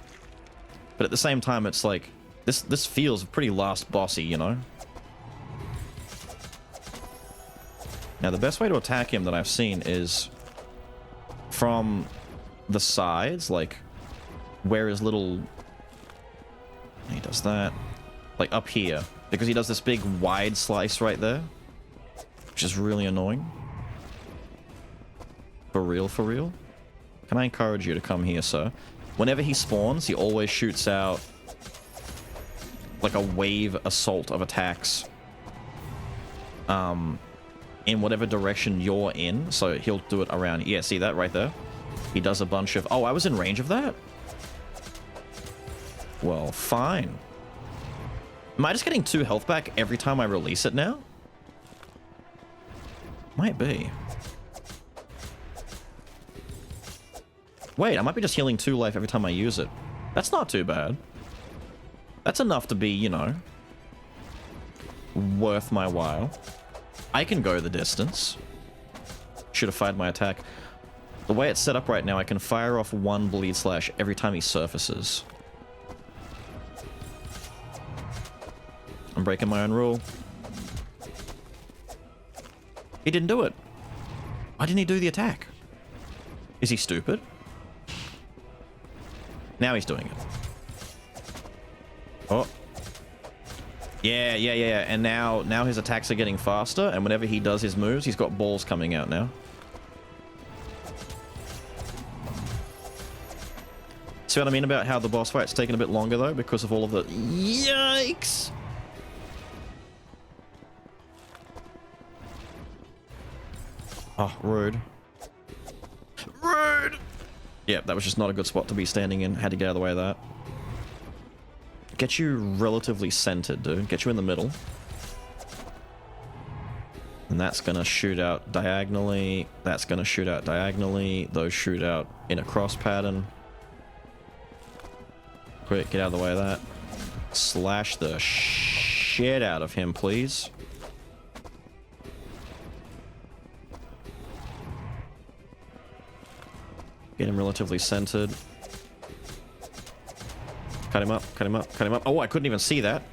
But at the same time, it's like, this feels pretty last bossy, you know? Now, the best way to attack him that I've seen is from the sides, like, where his little... He does that. Like, up here. Because he does this big wide slice right there. Which is really annoying. For real, for real? Can I encourage you to come here, sir? Whenever he spawns, he always shoots out like a wave assault of attacks. In whatever direction you're in. So he'll do it around... Yeah, see that right there? He does a bunch of... Oh, I was in range of that? Well, fine. Am I just getting 2 health back every time I release it now? Might be. Wait, I might be just healing 2 life every time I use it. That's not too bad. That's enough to be, you know, worth my while. I can go the distance. Should have fired my attack. The way it's set up right now, I can fire off 1 bleed slash every time he surfaces. I'm breaking my own rule. He didn't do it. Why didn't he do the attack? Is he stupid? Now he's doing it. Oh. Yeah. And now his attacks are getting faster, and whenever he does his moves, he's got balls coming out now. See what I mean about how the boss fight's taking a bit longer, though, because of all of the... Yikes! Oh, rude. Rude! Yeah, that was just not a good spot to be standing in. Had to get out of the way of that. Get you relatively centered, dude. Get you in the middle. And that's gonna shoot out diagonally. That's gonna shoot out diagonally. Those shoot out in a cross pattern. Quick, get out of the way of that. Slash the shit out of him, please. Get him relatively centered. Cut him up, cut him up, cut him up. Oh, I couldn't even see that.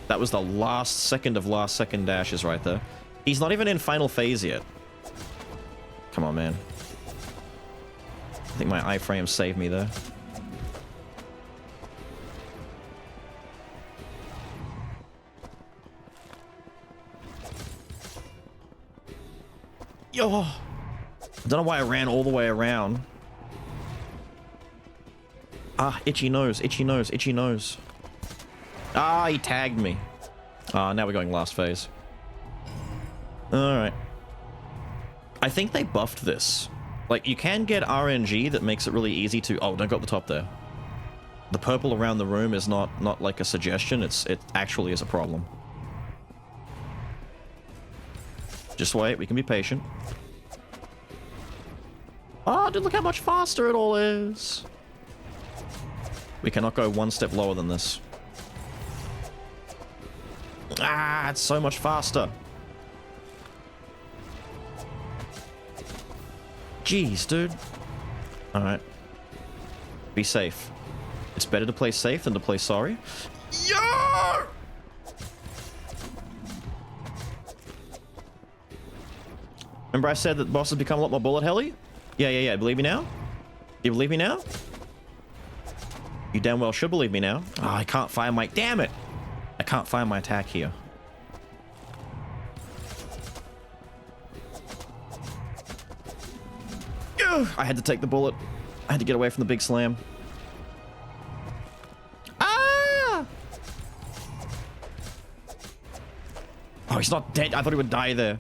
That was the last second of last second dashes right there. He's not even in final phase yet. Come on, man. I think my iframe saved me there. Yo! I don't know why I ran all the way around. Ah, itchy nose, itchy nose, itchy nose. Ah, he tagged me. Ah, now we're going last phase. Alright. I think they buffed this. Like, you can get RNG that makes it really easy to... Oh, don't go up the top there. The purple around the room is not like a suggestion, it actually is a problem. Just wait, we can be patient. Oh, dude, look how much faster it all is. We cannot go one step lower than this. Ah, it's so much faster. Jeez, dude. Alright. Be safe. It's better to play safe than to play sorry. Yeah! Remember I said that bosses become a lot more bullet helly? Yeah. Believe me now? You believe me now? You damn well should believe me now. Oh, I can't fire my... Damn it! I can't fire my attack here. Ugh, I had to take the bullet. I had to get away from the big slam. Ah! Oh, he's not dead. I thought he would die there.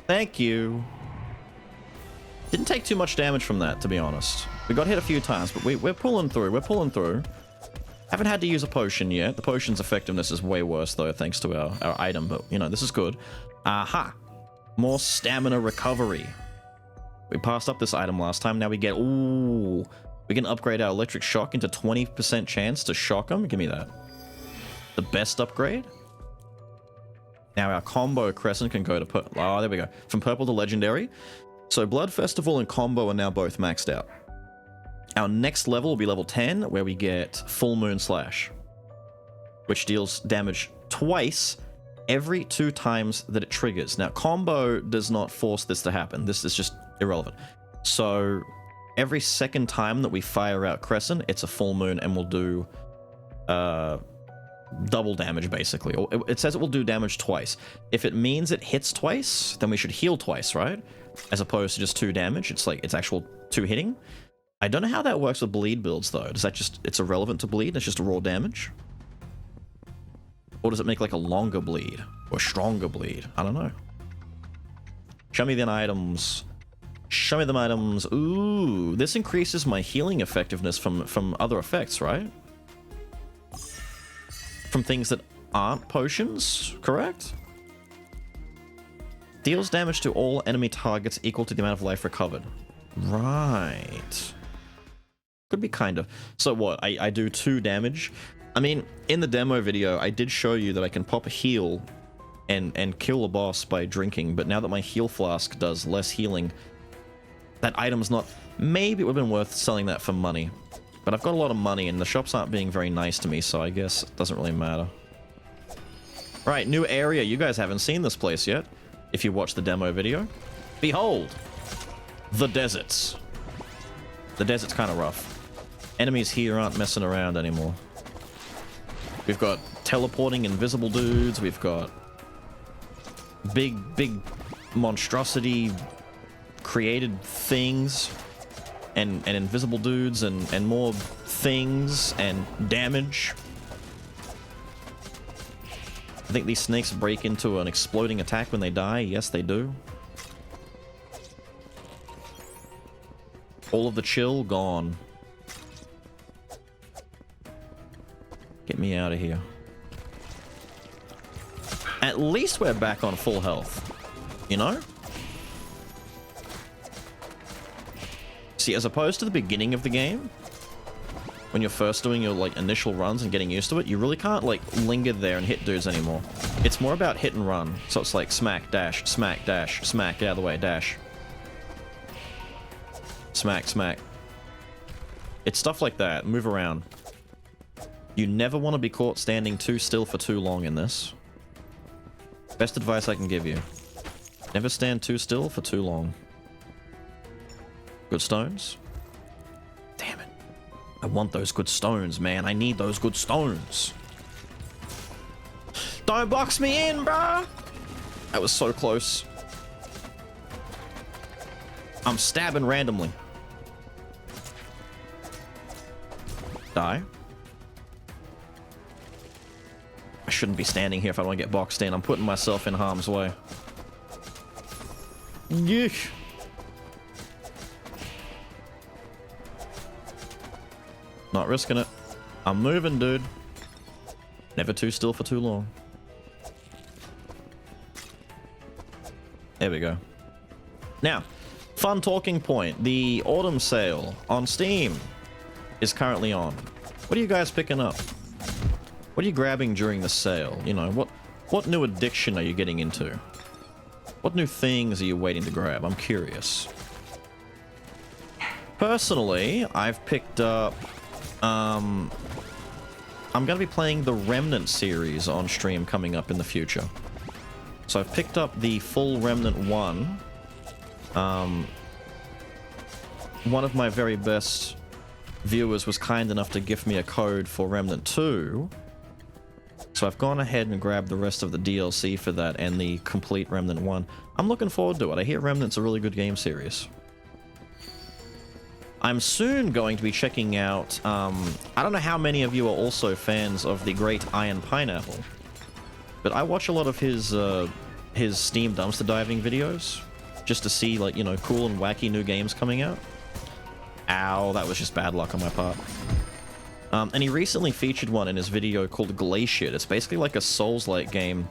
Thank you. Didn't take too much damage from that, to be honest. We got hit a few times, but we're pulling through. We're pulling through. Haven't had to use a potion yet. The potion's effectiveness is way worse, though, thanks to our item. But, you know, this is good. Aha. More stamina recovery. We passed up this item last time. Now we get... Ooh. We can upgrade our electric shock into 20% chance to shock them. Give me that. The best upgrade? Now our combo crescent can go to... Oh, there we go. From purple to legendary. So Blood Festival and combo are now both maxed out. Our next level will be level 10, where we get Full Moon Slash, which deals damage twice every 2 times that it triggers. Now, combo does not force this to happen. This is just irrelevant. So every second time that we fire out Crescent, it's a full moon and we'll do double damage, basically. Or it says it will do damage twice. If it means it hits twice, then we should heal twice, right? As opposed to just 2 damage. It's like, it's actual 2 hitting. I don't know how that works with bleed builds, though. Does that just... It's irrelevant to bleed? It's just a raw damage? Or does it make, like, a longer bleed? Or a stronger bleed? I don't know. Show me the items. Show me them items. Ooh, this increases my healing effectiveness from other effects, right? From things that aren't potions, correct? Deals damage to all enemy targets equal to the amount of life recovered. Right. Could be kind of. So what? I do 2 damage. I mean, in the demo video, I did show you that I can pop a heal and kill a boss by drinking, but now that my heal flask does less healing, that item's not... Maybe it would have been worth selling that for money. But I've got a lot of money, and the shops aren't being very nice to me, so I guess it doesn't really matter. Right, new area. You guys haven't seen this place yet, if you watched the demo video. Behold! The deserts. The desert's kind of rough. Enemies here aren't messing around anymore. We've got teleporting invisible dudes, we've got big monstrosity created things, and invisible dudes, and more things, and damage. I think these snakes break into an exploding attack when they die. Yes, they do. All of the chill gone. Get me out of here. At least we're back on full health. You know? See, as opposed to the beginning of the game, when you're first doing your, like, initial runs and getting used to it, you really can't, like, linger there and hit dudes anymore. It's more about hit and run. So it's like smack, dash, smack, dash, smack, get out of the way, dash. Smack, smack. It's stuff like that. Move around. You never want to be caught standing too still for too long in this. Best advice I can give you. Never stand too still for too long. Good stones? Damn it. I want those good stones, man. I need those good stones. Don't box me in, bruh! That was so close. I'm stabbing randomly. Die. I shouldn't be standing here if I don't want to get boxed in. I'm putting myself in harm's way. Yeesh. Not risking it. I'm moving, dude. Never too still for too long. There we go. Now, fun talking point. The autumn sale on Steam is currently on. What are you guys picking up? What are you grabbing during the sale? You know, what new addiction are you getting into? What new things are you waiting to grab? I'm curious. Personally, I've picked up... I'm going to be playing the Remnant series on stream coming up in the future. So I've picked up the full Remnant 1. One of my very best viewers was kind enough to gift me a code for Remnant 2. So I've gone ahead and grabbed the rest of the DLC for that and the complete Remnant 1. I'm looking forward to it. I hear Remnant's a really good game series. I'm soon going to be checking out... I don't know how many of you are also fans of the great Iron Pineapple, but I watch a lot of his Steam dumpster diving videos just to see, like, you know, cool and wacky new games coming out. Ow, that was just bad luck on my part. And he recently featured one in his video called Glacier. It's basically like a Souls-like game,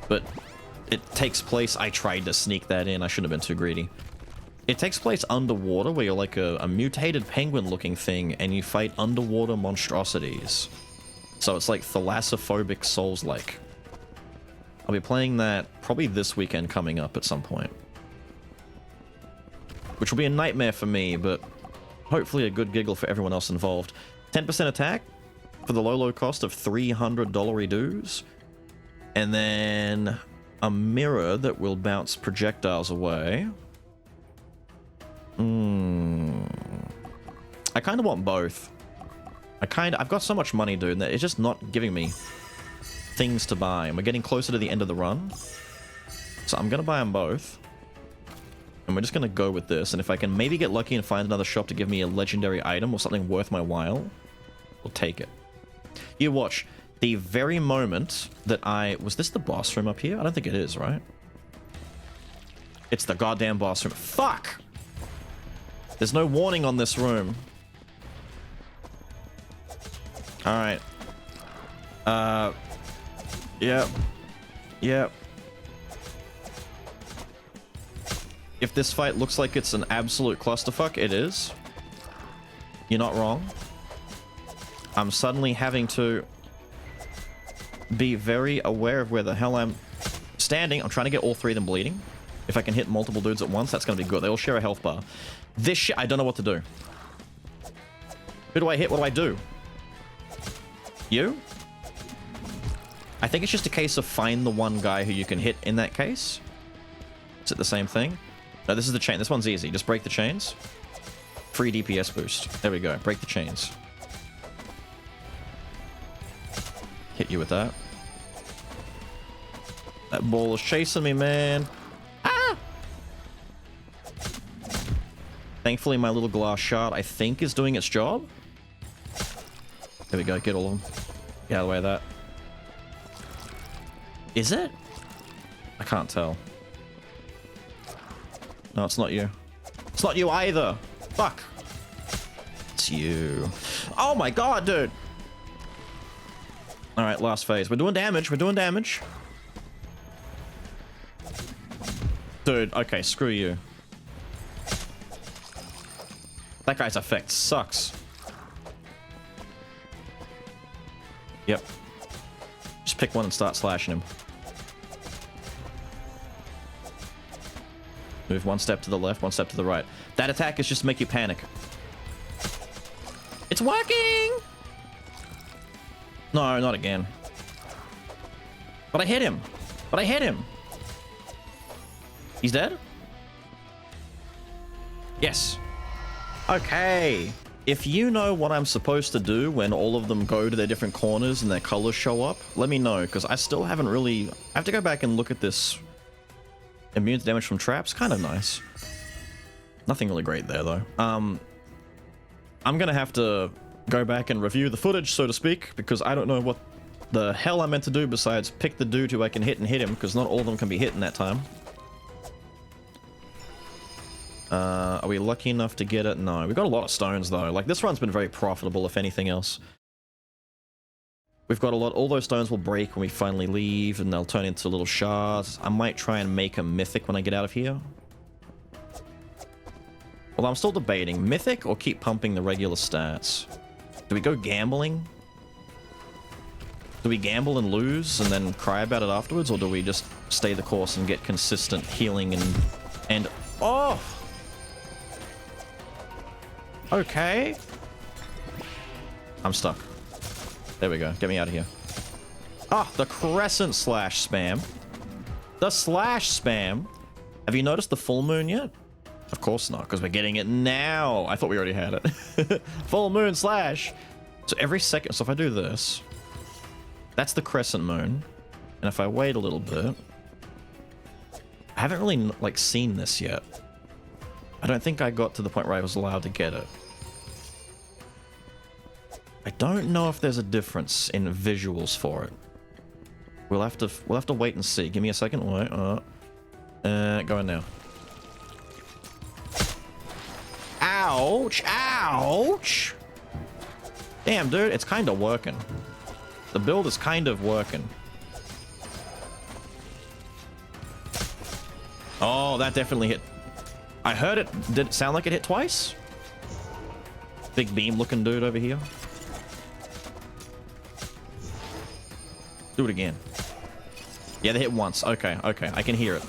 but it takes place... I tried to sneak that in. I shouldn't have been too greedy. It takes place underwater, where you're like a mutated penguin-looking thing, and you fight underwater monstrosities. So it's like thalassophobic Souls-like. I'll be playing that probably this weekend coming up at some point. Which will be a nightmare for me, but hopefully a good giggle for everyone else involved. 10% attack for the low cost of $300 dues. And then a mirror that will bounce projectiles away. I kind of want both. I've got so much money, dude, that it's just not giving me things to buy. And we're getting closer to the end of the run. So I'm going to buy them both. And we're just going to go with this. And if I can maybe get lucky and find another shop to give me a legendary item or something worth my while, we'll take it. You watch. The very moment that I... Was this the boss room up here? I don't think it is, right? It's the goddamn boss room. Fuck! There's no warning on this room. Alright. Yep. Yep. If this fight looks like it's an absolute clusterfuck, it is. You're not wrong. I'm suddenly having to be very aware of where the hell I'm standing. I'm trying to get all three of them bleeding. If I can hit multiple dudes at once, that's going to be good. They all share a health bar. This shit, I don't know what to do. Who do I hit? What do I do? You? I think it's just a case of find the one guy who you can hit in that case. Is it the same thing? No, this is the chain. This one's easy. Just break the chains. Free DPS boost. There we go. Break the chains. Hit you with that. That ball is chasing me, man. Ah! Thankfully, my little glass shard, I think, is doing its job. There we go. Get all of them. Get out of the way of that. Is it? I can't tell. No, it's not you. It's not you either. Fuck. It's you. Oh my god, dude. Alright, last phase. We're doing damage. We're doing damage. Dude, okay, screw you. That guy's effect sucks. Yep. Just pick one and start slashing him. Move one step to the left, one step to the right. That attack is just to make you panic. It's working! No, not again. But I hit him. But I hit him. He's dead? Yes. Okay. If you know what I'm supposed to do when all of them go to their different corners and their colors show up, let me know, because I still haven't really... I have to go back and look at this. Immune to damage from traps, kind of nice. Nothing really great there, though. I'm gonna have to go back and review the footage, so to speak, because I don't know what the hell I'm meant to do besides pick the dude who I can hit and hit him, because not all of them can be hit in that time. Are we lucky enough to get it? No, we've got a lot of stones, though. Like, this run's been very profitable, if anything else. We've got a lot. All those stones will break when we finally leave, and they'll turn into little shards. I might try and make a mythic when I get out of here. Well, I'm still debating. Mythic or keep pumping the regular stats? Do we go gambling? Do we gamble and lose and then cry about it afterwards? Or do we just stay the course and get consistent healing and... Oh! Okay. I'm stuck. There we go. Get me out of here. Ah, the crescent slash spam. The slash spam. Have you noticed the full moon yet? Of course not, because we're getting it now. I thought we already had it. Full moon slash. So every second, so if I do this, that's the crescent moon. And if I wait a little bit, I haven't really like seen this yet. I don't think I got to the point where I was allowed to get it. I don't know if there's a difference in visuals for it. We'll have to wait and see. Give me a second. Wait. Go in now. Ouch! Ouch! Damn, dude, it's kind of working. The build is kind of working. Oh, that definitely hit. I heard it. Did it sound like it hit twice? Big beam looking dude over here. Do it again. Yeah, they hit once. Okay, okay. I can hear it.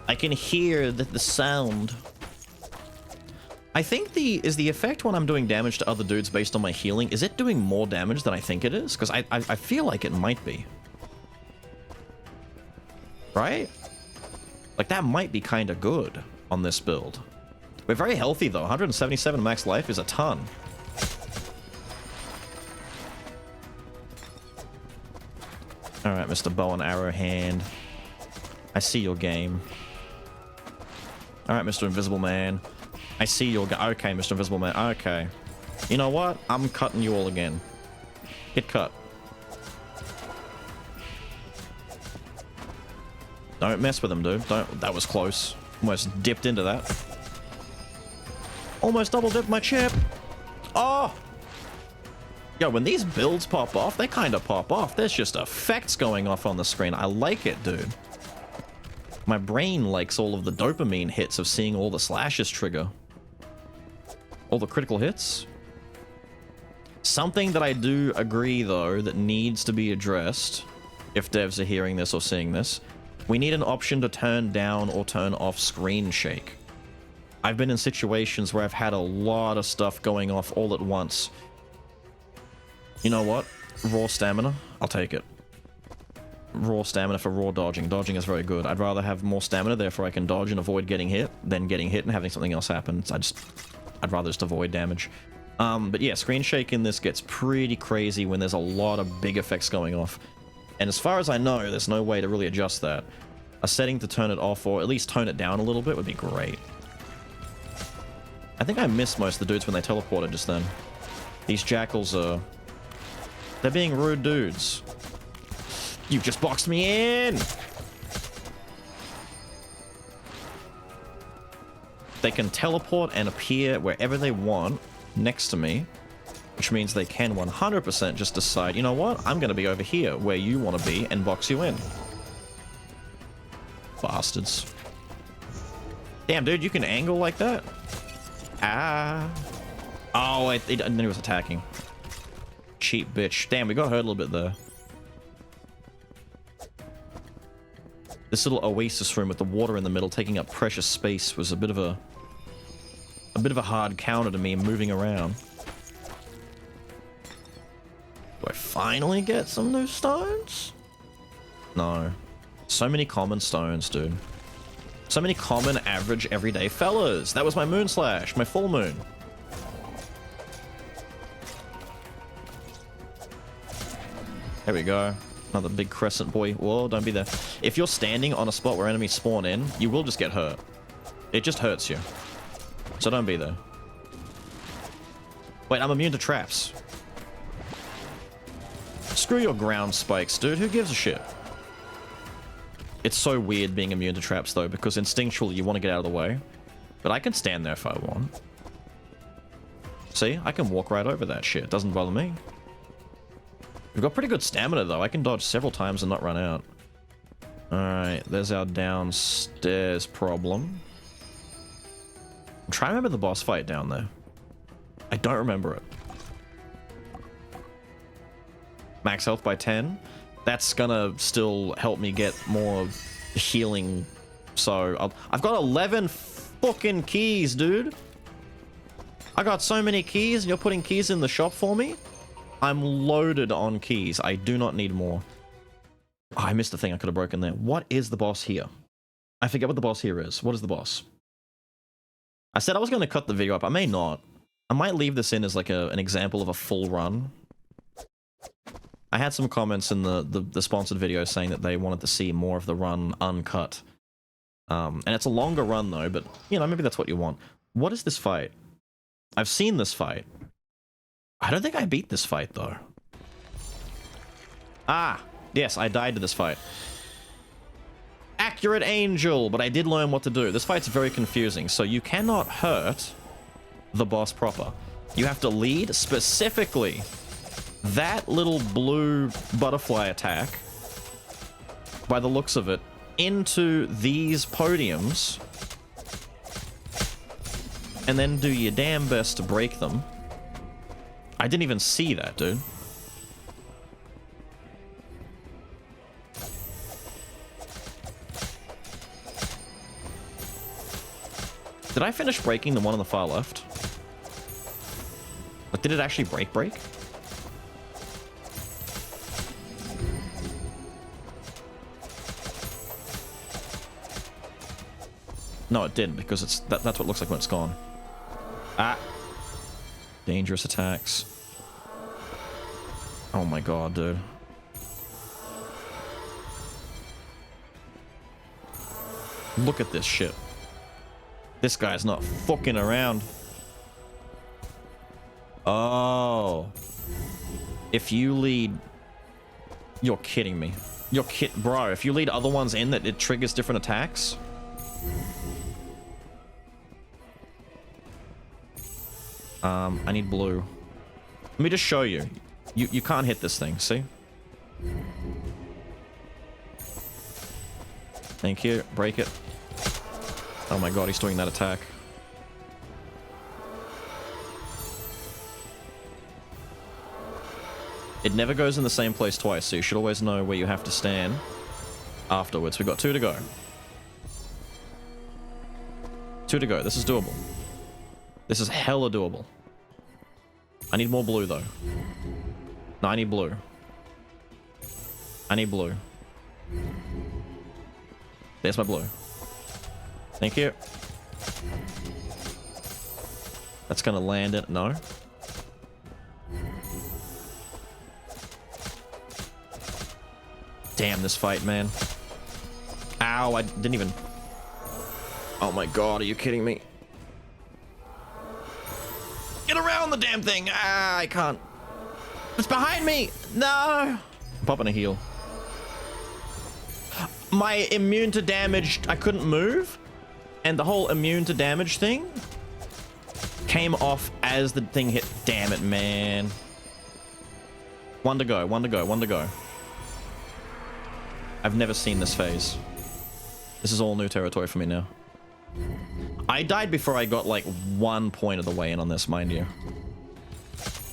I can hear the sound. I think is the effect when I'm doing damage to other dudes based on my healing, is it doing more damage than I think it is? Because I feel like it might be. Right? Like, that might be kind of good on this build. We're very healthy, though. 177 max life is a ton. Alright, Mr. Bow and Arrow Hand. I see your game. Alright, Mr. Invisible Man. I see your game. Okay, Mr. Invisible Man. Okay. You know what? I'm cutting you all again. Get cut. Don't mess with him, dude. Don't. That was close. Almost dipped into that. Almost double dipped my chip. Oh! Yo, when these builds pop off, they kind of pop off. There's just effects going off on the screen. I like it, dude. My brain likes all of the dopamine hits of seeing all the slashes trigger. All the critical hits. Something that I do agree, though, that needs to be addressed, if devs are hearing this or seeing this, we need an option to turn down or turn off screen shake. I've been in situations where I've had a lot of stuff going off all at once. You know what? Raw stamina, I'll take it. Raw stamina for raw dodging. Dodging is very good. I'd rather have more stamina, therefore I can dodge and avoid getting hit, than getting hit and having something else happen. I'd rather just avoid damage. But yeah, screen shake in this gets pretty crazy when there's a lot of big effects going off. And as far as I know, there's no way to really adjust that. A setting to turn it off, or at least tone it down a little bit, would be great. I think I missed most of the dudes when they teleported just then. These jackals are... they're being rude dudes. You just boxed me in! They can teleport and appear wherever they want next to me, which means they can 100% just decide, you know what, I'm going to be over here where you want to be and box you in. Bastards. Damn, dude, you can angle like that? Ah. Oh, I didn't know he was attacking. Cheap bitch. Damn, we got hurt a little bit there. This little oasis room with the water in the middle taking up precious space was a bit of a hard counter to me moving around. Do I finally get some new stones? No. So many common stones, dude. So many common, average, everyday fellas. That was my moon slash, my full moon. There we go. Another big crescent boy. Whoa, don't be there. If you're standing on a spot where enemies spawn in, you will just get hurt. It just hurts you. So don't be there. Wait, I'm immune to traps. Screw your ground spikes, dude. Who gives a shit? It's so weird being immune to traps, though, because instinctually you want to get out of the way. But I can stand there if I want. See? I can walk right over that shit. Doesn't bother me. We've got pretty good stamina, though. I can dodge several times and not run out. Alright, there's our downstairs problem. I'm trying to remember the boss fight down there. I don't remember it. Max health by 10. That's gonna still help me get more healing. So, I've got 11 fucking keys, dude. I got so many keys, and you're putting keys in the shop for me? I'm loaded on keys. I do not need more. Oh, I missed the thing I could have broken there. What is the boss here? I forget what the boss here is. What is the boss? I said I was going to cut the video up. I may not. I might leave this in as like an example of a full run. I had some comments in the sponsored video saying that they wanted to see more of the run uncut. And it's a longer run though, but you know, maybe that's what you want. What is this fight? I've seen this fight. I don't think I beat this fight though. Ah, yes, I died to this fight. Accurate angel, but I did learn what to do. This fight's very confusing, so you cannot hurt the boss proper. You have to lead specifically that little blue butterfly attack, by the looks of it, into these podiums, and then do your damn best to break them. I didn't even see that, dude. Did I finish breaking the one on the far left? But did it actually break? No, it didn't, because that's what it looks like when it's gone. Ah. Dangerous attacks. Oh my god, dude. Look at this shit. This guy's not fucking around. Oh. If you lead... You're kidding me. Bro, if you lead other ones in, that it triggers different attacks? I need blue. Let me just show you. You can't hit this thing, see? Thank you. Break it. Oh my god, he's doing that attack. It never goes in the same place twice, so you should always know where you have to stand afterwards. We've got 2 to go. 2 to go. This is doable. This is hella doable. I need more blue, though. No, I need blue. I need blue. There's my blue. Thank you. That's gonna land it. No. Damn this fight, man. Ow, I didn't even... Oh my god, are you kidding me? Get around the damn thing! Ah, I can't. It's behind me! No! I'm popping a heal. My immune to damage, I couldn't move, and the whole immune to damage thing came off as the thing hit. Damn it, man. 1 to go, 1 to go, 1 to go. I've never seen this phase. This is all new territory for me now. I died before I got like 1 point of the way in on this, mind you.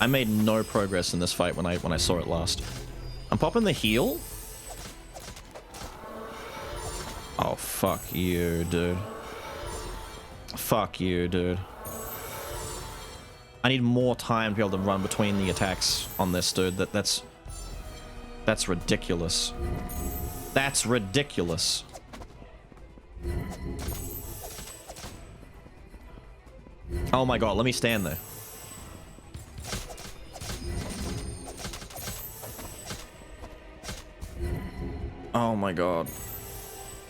I made no progress in this fight when I saw it last. I'm popping the heal. Oh, fuck you, dude. Fuck you, dude. I need more time to be able to run between the attacks on this, dude. That's ridiculous. That's ridiculous. Oh my god, let me stand there. Oh my god.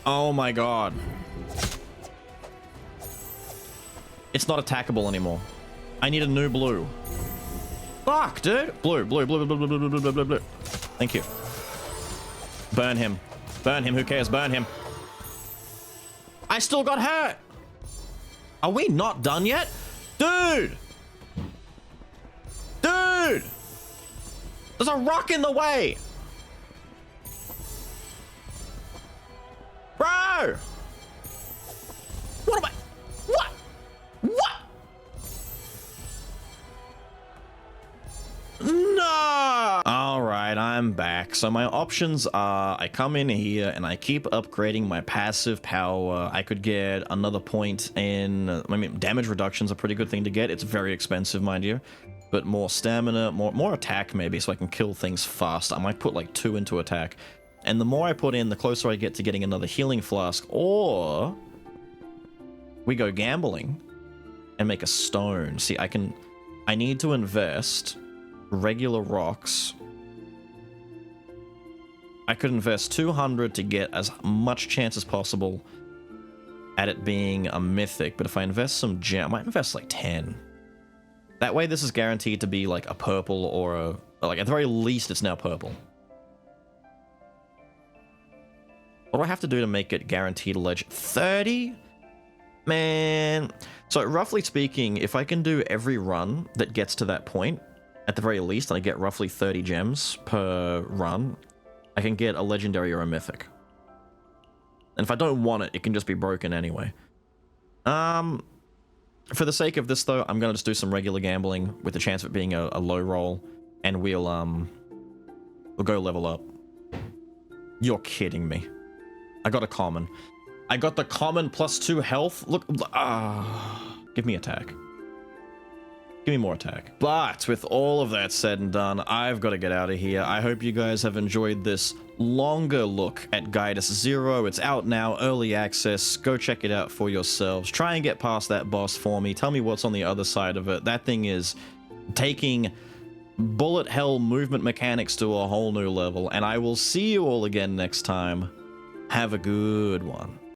Oh my god. It's not attackable anymore. I need a new blue. Fuck, dude. Blue, blue, blue, blue, blue, blue, blue, blue, blue, blue. Thank you. Burn him. Burn him. Who cares? Burn him. I still got hurt. Are we not done yet? Dude. Dude. There's a rock in the way. Bro. What am I? What? What? No! Alright, I'm back. So my options are, I come in here and I keep upgrading my passive power. I could get another point in... I mean, damage reduction's a pretty good thing to get. It's very expensive, mind you. But more stamina, more attack maybe, so I can kill things fast. I might put like 2 into attack. And the more I put in, the closer I get to getting another healing flask. Or... we go gambling and make a stone. See, I need to invest... regular rocks. I could invest 200 to get as much chance as possible at it being a mythic, but if I invest some gem, I might invest like 10. That way this is guaranteed to be like a purple or a... like at the very least it's now purple. What do I have to do to make it guaranteed a legend? 30? Man. So roughly speaking, if I can do every run that gets to that point, at the very least, and I get roughly 30 gems per run, I can get a legendary or a mythic. And if I don't want it, it can just be broken anyway. For the sake of this, though, I'm gonna just do some regular gambling with the chance of it being a low roll, and we'll go level up. You're kidding me. I got a common. I got the common +2 health. Look, give me attack. Give me more attack. But with all of that said and done, I've got to get out of here. I hope you guys have enjoyed this longer look at Guidus 0. It's out now, early access. Go check it out for yourselves. Try and get past that boss for me. Tell me what's on the other side of it. That thing is taking bullet hell movement mechanics to a whole new level. And I will see you all again next time. Have a good one.